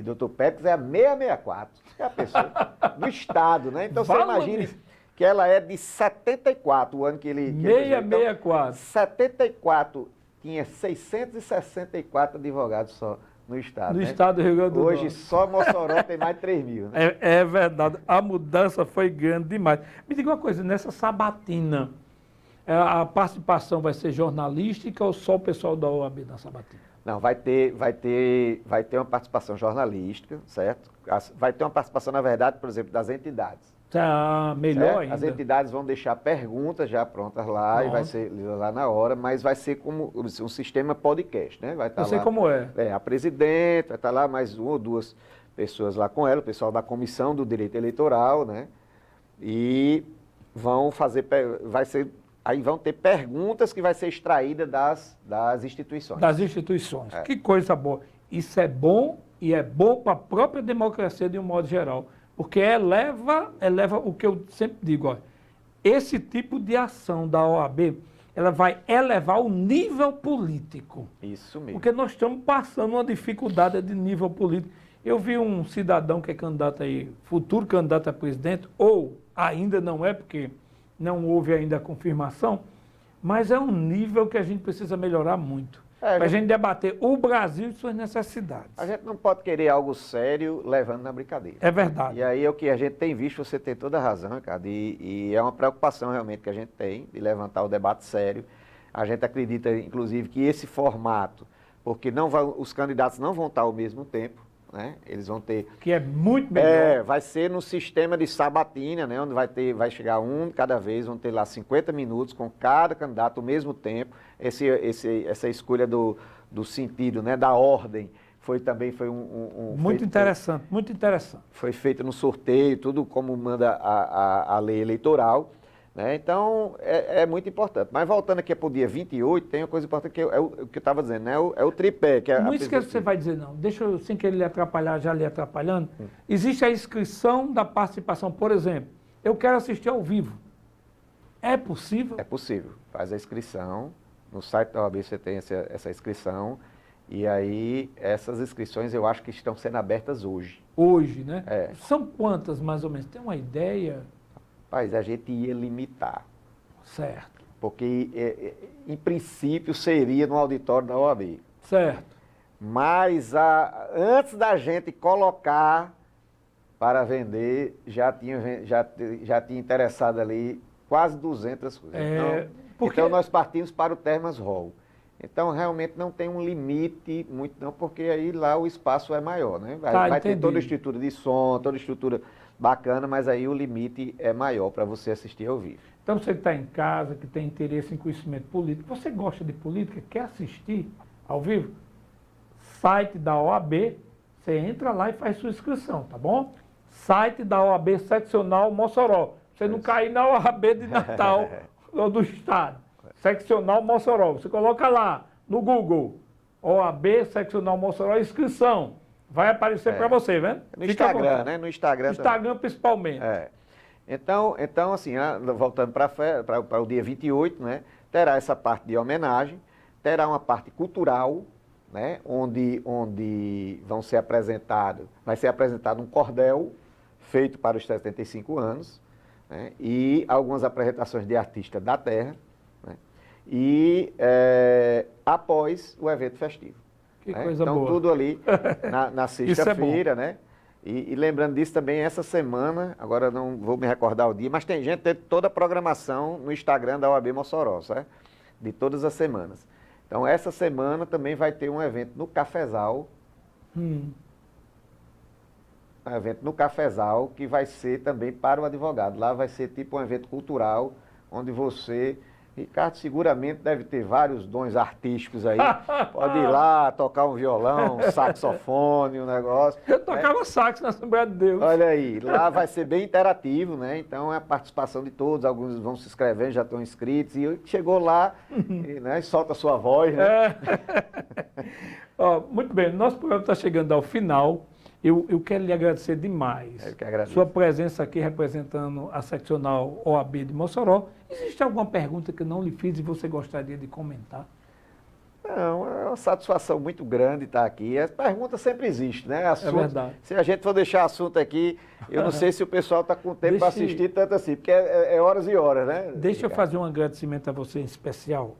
Dr. Péricles é a 664, que é a pessoa do Estado, né? Então você imagine que ela é de 74, o ano que ele... 664. 74, tinha 664 advogados só no Estado. No Estado do Rio Grande do Norte. Hoje só Mossoró tem mais de 3 mil. Né? É verdade, a mudança foi grande demais. Me diga uma coisa, nessa sabatina, a participação vai ser jornalística ou só o pessoal da OAB na sabatina? Não, vai ter uma participação jornalística, certo? Vai ter uma participação, na verdade, por exemplo, das entidades. Melhor certo? ainda. As entidades vão deixar perguntas já prontas lá. Nossa. E vai ser lá na hora, mas vai ser como um sistema podcast, né? Vai estar Eu sei lá, como é. A presidente, vai estar lá mais 1 ou 2 pessoas lá com ela, o pessoal da comissão do direito eleitoral, né? E vão aí vão ter perguntas que vai ser extraída das instituições. Das instituições. Que coisa boa. Isso é bom e é bom para a própria democracia de um modo geral, porque eleva o que eu sempre digo, olha, esse tipo de ação da OAB, ela vai elevar o nível político. Isso mesmo. Porque nós estamos passando uma dificuldade de nível político. Eu vi um cidadão que é candidato aí, futuro candidato a presidente, ou ainda não é, porque não houve ainda a confirmação, mas é um nível que a gente precisa melhorar muito. Para a gente debater o Brasil e suas necessidades. A gente não pode querer algo sério levando na brincadeira. É verdade. E aí é o que a gente tem visto, você tem toda a razão, Ricardo, e é uma preocupação realmente que a gente tem de levantar o debate sério. A gente acredita, inclusive, que esse formato, porque os candidatos não vão estar ao mesmo tempo, né? Eles vão ter... Que é muito melhor. Vai ser no sistema de sabatina, né? Onde vai chegar um de cada vez, vão ter lá 50 minutos com cada candidato ao mesmo tempo. Essa escolha do sentido, né? Da ordem, também foi muito interessante, muito interessante. Foi feito no sorteio, tudo como manda a lei eleitoral. Né? Então, é muito importante. Mas voltando aqui para o dia 28, tem uma coisa importante que é o que eu estava dizendo, né? É o tripé. Que não esqueça o que você vai dizer, não. Deixa eu, sem querer lhe atrapalhar, já lhe atrapalhando. Existe a inscrição da participação. Por exemplo, eu quero assistir ao vivo. É possível? É possível. Faz a inscrição. No site da OAB você tem essa inscrição. E aí, essas inscrições eu acho que estão sendo abertas hoje. Hoje, né? É. São quantas, mais ou menos? Tem uma ideia? Rapaz, a gente ia limitar. Certo. Porque, em princípio, seria no auditório da OAB. Certo. Mas, antes da gente colocar para vender, já tinha interessado ali quase 200 coisas. Então, nós partimos para o Termas Hall. Então, realmente não tem um limite muito não, porque aí lá o espaço é maior, né? Vai ter toda a estrutura de som, toda a estrutura bacana, mas aí o limite é maior para você assistir ao vivo. Então, você que está em casa, que tem interesse em conhecimento político, você gosta de política, quer assistir ao vivo? Site da OAB, você entra lá e faz sua inscrição, tá bom? Site da OAB Seccional Mossoró. Você não cair na OAB de Natal ou do Estado. Seccional Mossoró. Você coloca lá no Google, OAB Seccional Mossoró, inscrição. Vai aparecer para você, né? No Instagram, né? No Instagram também. Principalmente. Então, assim, voltando para o dia 28, né? Terá essa parte de homenagem, terá uma parte cultural, né? Onde vai ser apresentado um cordel feito para os 75 anos, né? E algumas apresentações de artistas da terra, né? E após o evento festivo. Que coisa então, boa. tudo ali na sexta-feira, né? E lembrando disso também, essa semana, agora não vou me recordar o dia, mas tem toda a programação no Instagram da OAB Mossoró, certo? De todas as semanas. Então, essa semana também vai ter um evento no Cafezal. Um evento no Cafezal, que vai ser também para o advogado. Lá vai ser tipo um evento cultural, onde você... Ricardo seguramente deve ter vários dons artísticos aí. Pode ir lá, tocar um violão, um saxofone, um negócio. Eu tocava sax na Assembleia de Deus. Olha aí, lá vai ser bem interativo, né? Então é a participação de todos, alguns vão se inscrevendo, já estão inscritos. E chegou lá, né, solta a sua voz, né? Muito bem, nosso programa está chegando ao final. Eu quero lhe agradecer demais. Eu que agradeço. Sua presença aqui representando a seccional OAB de Mossoró. Existe alguma pergunta que eu não lhe fiz e você gostaria de comentar? Não, é uma satisfação muito grande estar aqui. As perguntas sempre existem, né? Assunto, é verdade. Se a gente for deixar assunto aqui, eu não sei se o pessoal está com tempo para assistir tanto assim, porque é horas e horas, né? Deixa eu fazer um agradecimento a você em especial.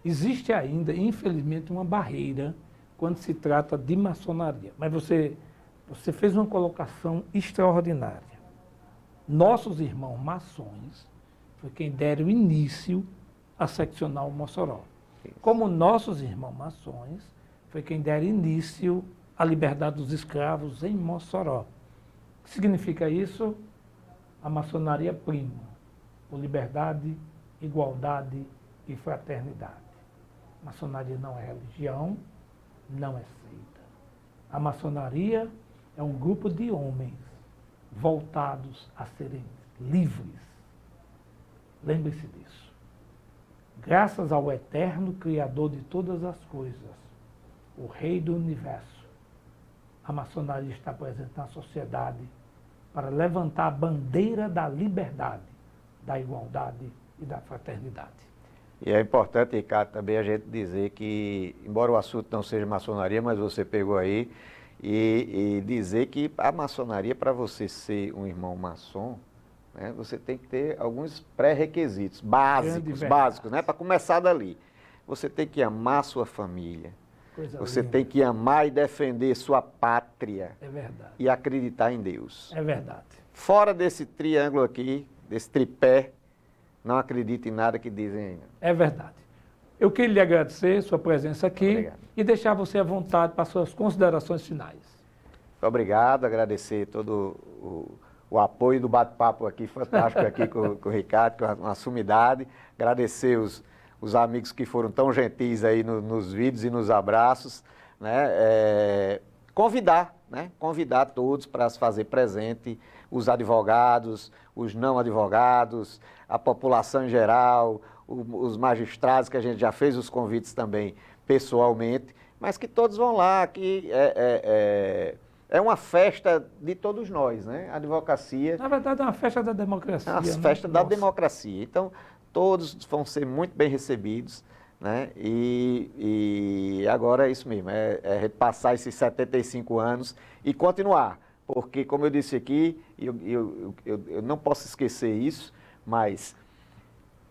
Existe ainda, infelizmente, uma barreira quando se trata de maçonaria. Mas você fez uma colocação extraordinária. Nossos irmãos maçons foi quem deram início à seccional Mossoró. Como nossos irmãos maçons foi quem deram início à liberdade dos escravos em Mossoró. O que significa isso? A maçonaria prima por liberdade, igualdade e fraternidade. A maçonaria não é religião, não é seita. A maçonaria é um grupo de homens voltados a serem livres. Lembre-se disso. Graças ao eterno Criador de todas as coisas, o Rei do Universo, a maçonaria está presente na sociedade para levantar a bandeira da liberdade, da igualdade e da fraternidade. E é importante, Ricardo, também a gente dizer que, embora o assunto não seja maçonaria, mas você pegou aí, e dizer que a maçonaria, para você ser um irmão maçom, né, você tem que ter alguns pré-requisitos básicos, né, para começar dali. Você tem que amar sua família, você tem que amar e defender sua pátria. É verdade. E acreditar em Deus. É verdade. Fora desse triângulo aqui, desse tripé, não acredito em nada que dizem ainda. É verdade. Eu queria lhe agradecer sua presença aqui. Obrigado. E deixar você à vontade para suas considerações finais. Muito obrigado, agradecer todo o apoio do bate-papo aqui, fantástico aqui com o Ricardo, com a sumidade. Agradecer os amigos que foram tão gentis aí nos vídeos e nos abraços. Né? Convidar todos para se fazer presente, os advogados, os não advogados, a população em geral, os magistrados, que a gente já fez os convites também pessoalmente, mas que todos vão lá, que é uma festa de todos nós, né? A advocacia... Na verdade, é uma festa da democracia. É uma festa da democracia. Então, todos vão ser muito bem recebidos, né? E agora é isso mesmo, é passar esses 75 anos e continuar. Porque, como eu disse aqui, eu não posso esquecer isso, mas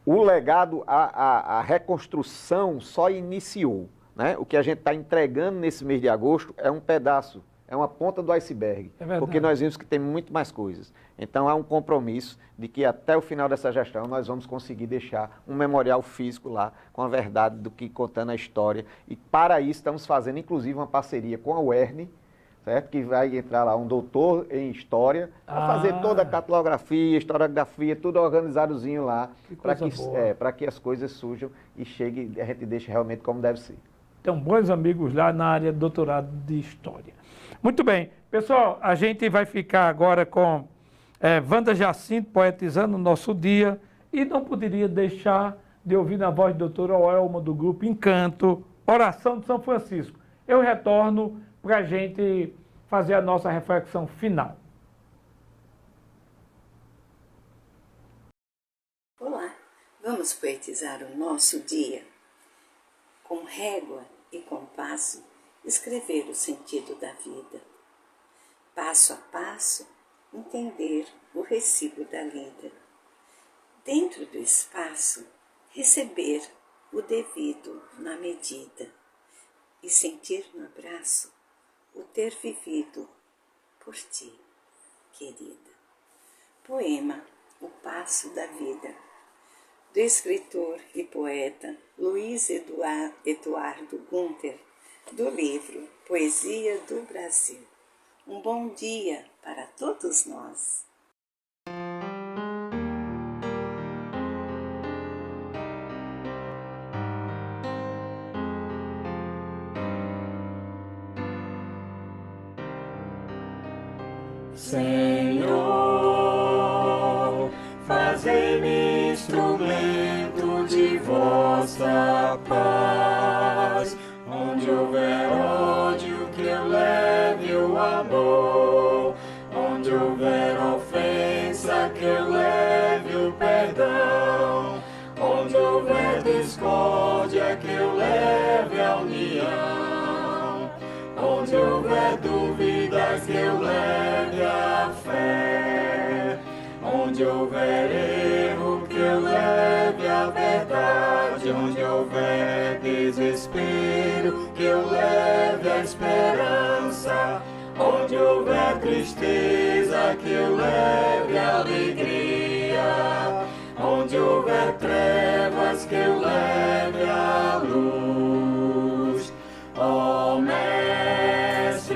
o legado, a reconstrução só iniciou. Né? O que a gente está entregando nesse mês de agosto é um pedaço, é uma ponta do iceberg, porque nós vimos que tem muito mais coisas. Então, há um compromisso de que até o final dessa gestão nós vamos conseguir deixar um memorial físico lá, com a verdade do que contando a história. E para isso estamos fazendo, inclusive, uma parceria com a UERN, certo? Que vai entrar lá um doutor em História, para fazer toda a catalografia, historiografia, tudo organizadozinho lá, para que as coisas surjam e chegue, a gente deixe realmente como deve ser. Então, bons amigos lá na área de doutorado de História. Muito bem. Pessoal, a gente vai ficar agora com Wanda Jacinto poetizando o nosso dia e não poderia deixar de ouvir na voz do doutor Oelma do grupo Encanto, Oração de São Francisco. Eu retorno para a gente fazer a nossa reflexão final. Olá, vamos poetizar o nosso dia. Com régua e compasso, escrever o sentido da vida. Passo a passo, entender o recibo da lida. Dentro do espaço, receber o devido na medida. E sentir no abraço o ter vivido por ti, querida. Poema O Passo da Vida, do escritor e poeta Luiz Eduardo Gunter, do livro Poesia do Brasil. Um bom dia para todos nós. Senhor, fazei-me instrumento de vossa paz. Onde houver ódio, que eu leve o amor. Onde houver ofensa, que eu leve o perdão. Onde houver discórdia, que eu leve a união. Onde houver dúvidas, que eu leve a fé. Onde houver erro, que eu leve a verdade. Onde houver desespero, que eu leve a esperança. Onde houver tristeza, que eu leve a alegria. Onde houver trevas, que eu leve a luz. Ó Mestre,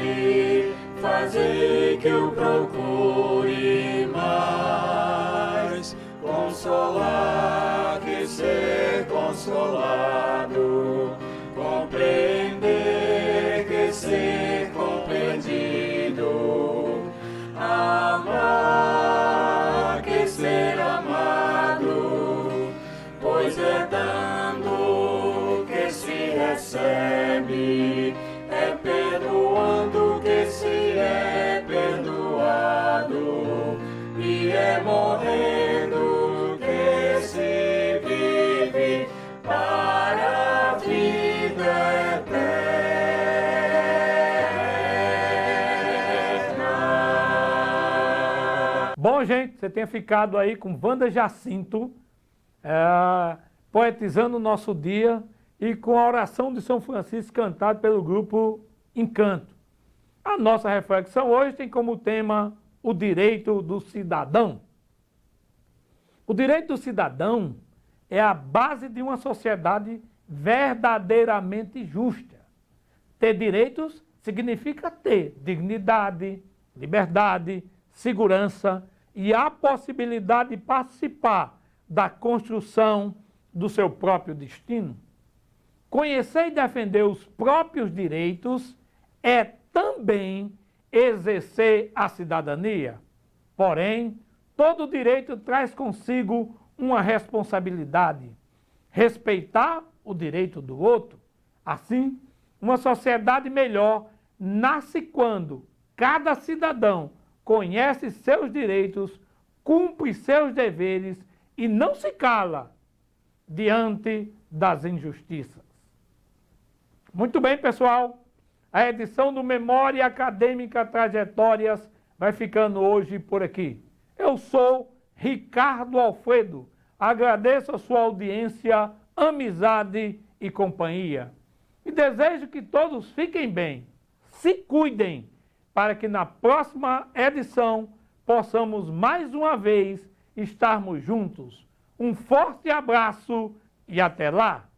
fazei que eu procure mais consolar que ser consolado, compreender que ser compreendido, amar que ser amado, pois é dando que se recebe, é perdoando que se Bom, gente, você tenha ficado aí com Wanda Jacinto, poetizando o nosso dia e com a oração de São Francisco cantada pelo grupo Encanto. A nossa reflexão hoje tem como tema o direito do cidadão. O direito do cidadão é a base de uma sociedade verdadeiramente justa. Ter direitos significa ter dignidade, liberdade, segurança e a possibilidade de participar da construção do seu próprio destino. Conhecer e defender os próprios direitos é também exercer a cidadania. Porém, todo direito traz consigo uma responsabilidade: respeitar o direito do outro. Assim, uma sociedade melhor nasce quando cada cidadão conhece seus direitos, cumpre seus deveres e não se cala diante das injustiças. Muito bem, pessoal. A edição do Memória Acadêmica Trajetórias vai ficando hoje por aqui. Eu sou Ricardo Alfredo. Agradeço a sua audiência, amizade e companhia. E desejo que todos fiquem bem, se cuidem, para que na próxima edição possamos mais uma vez estarmos juntos. Um forte abraço e até lá!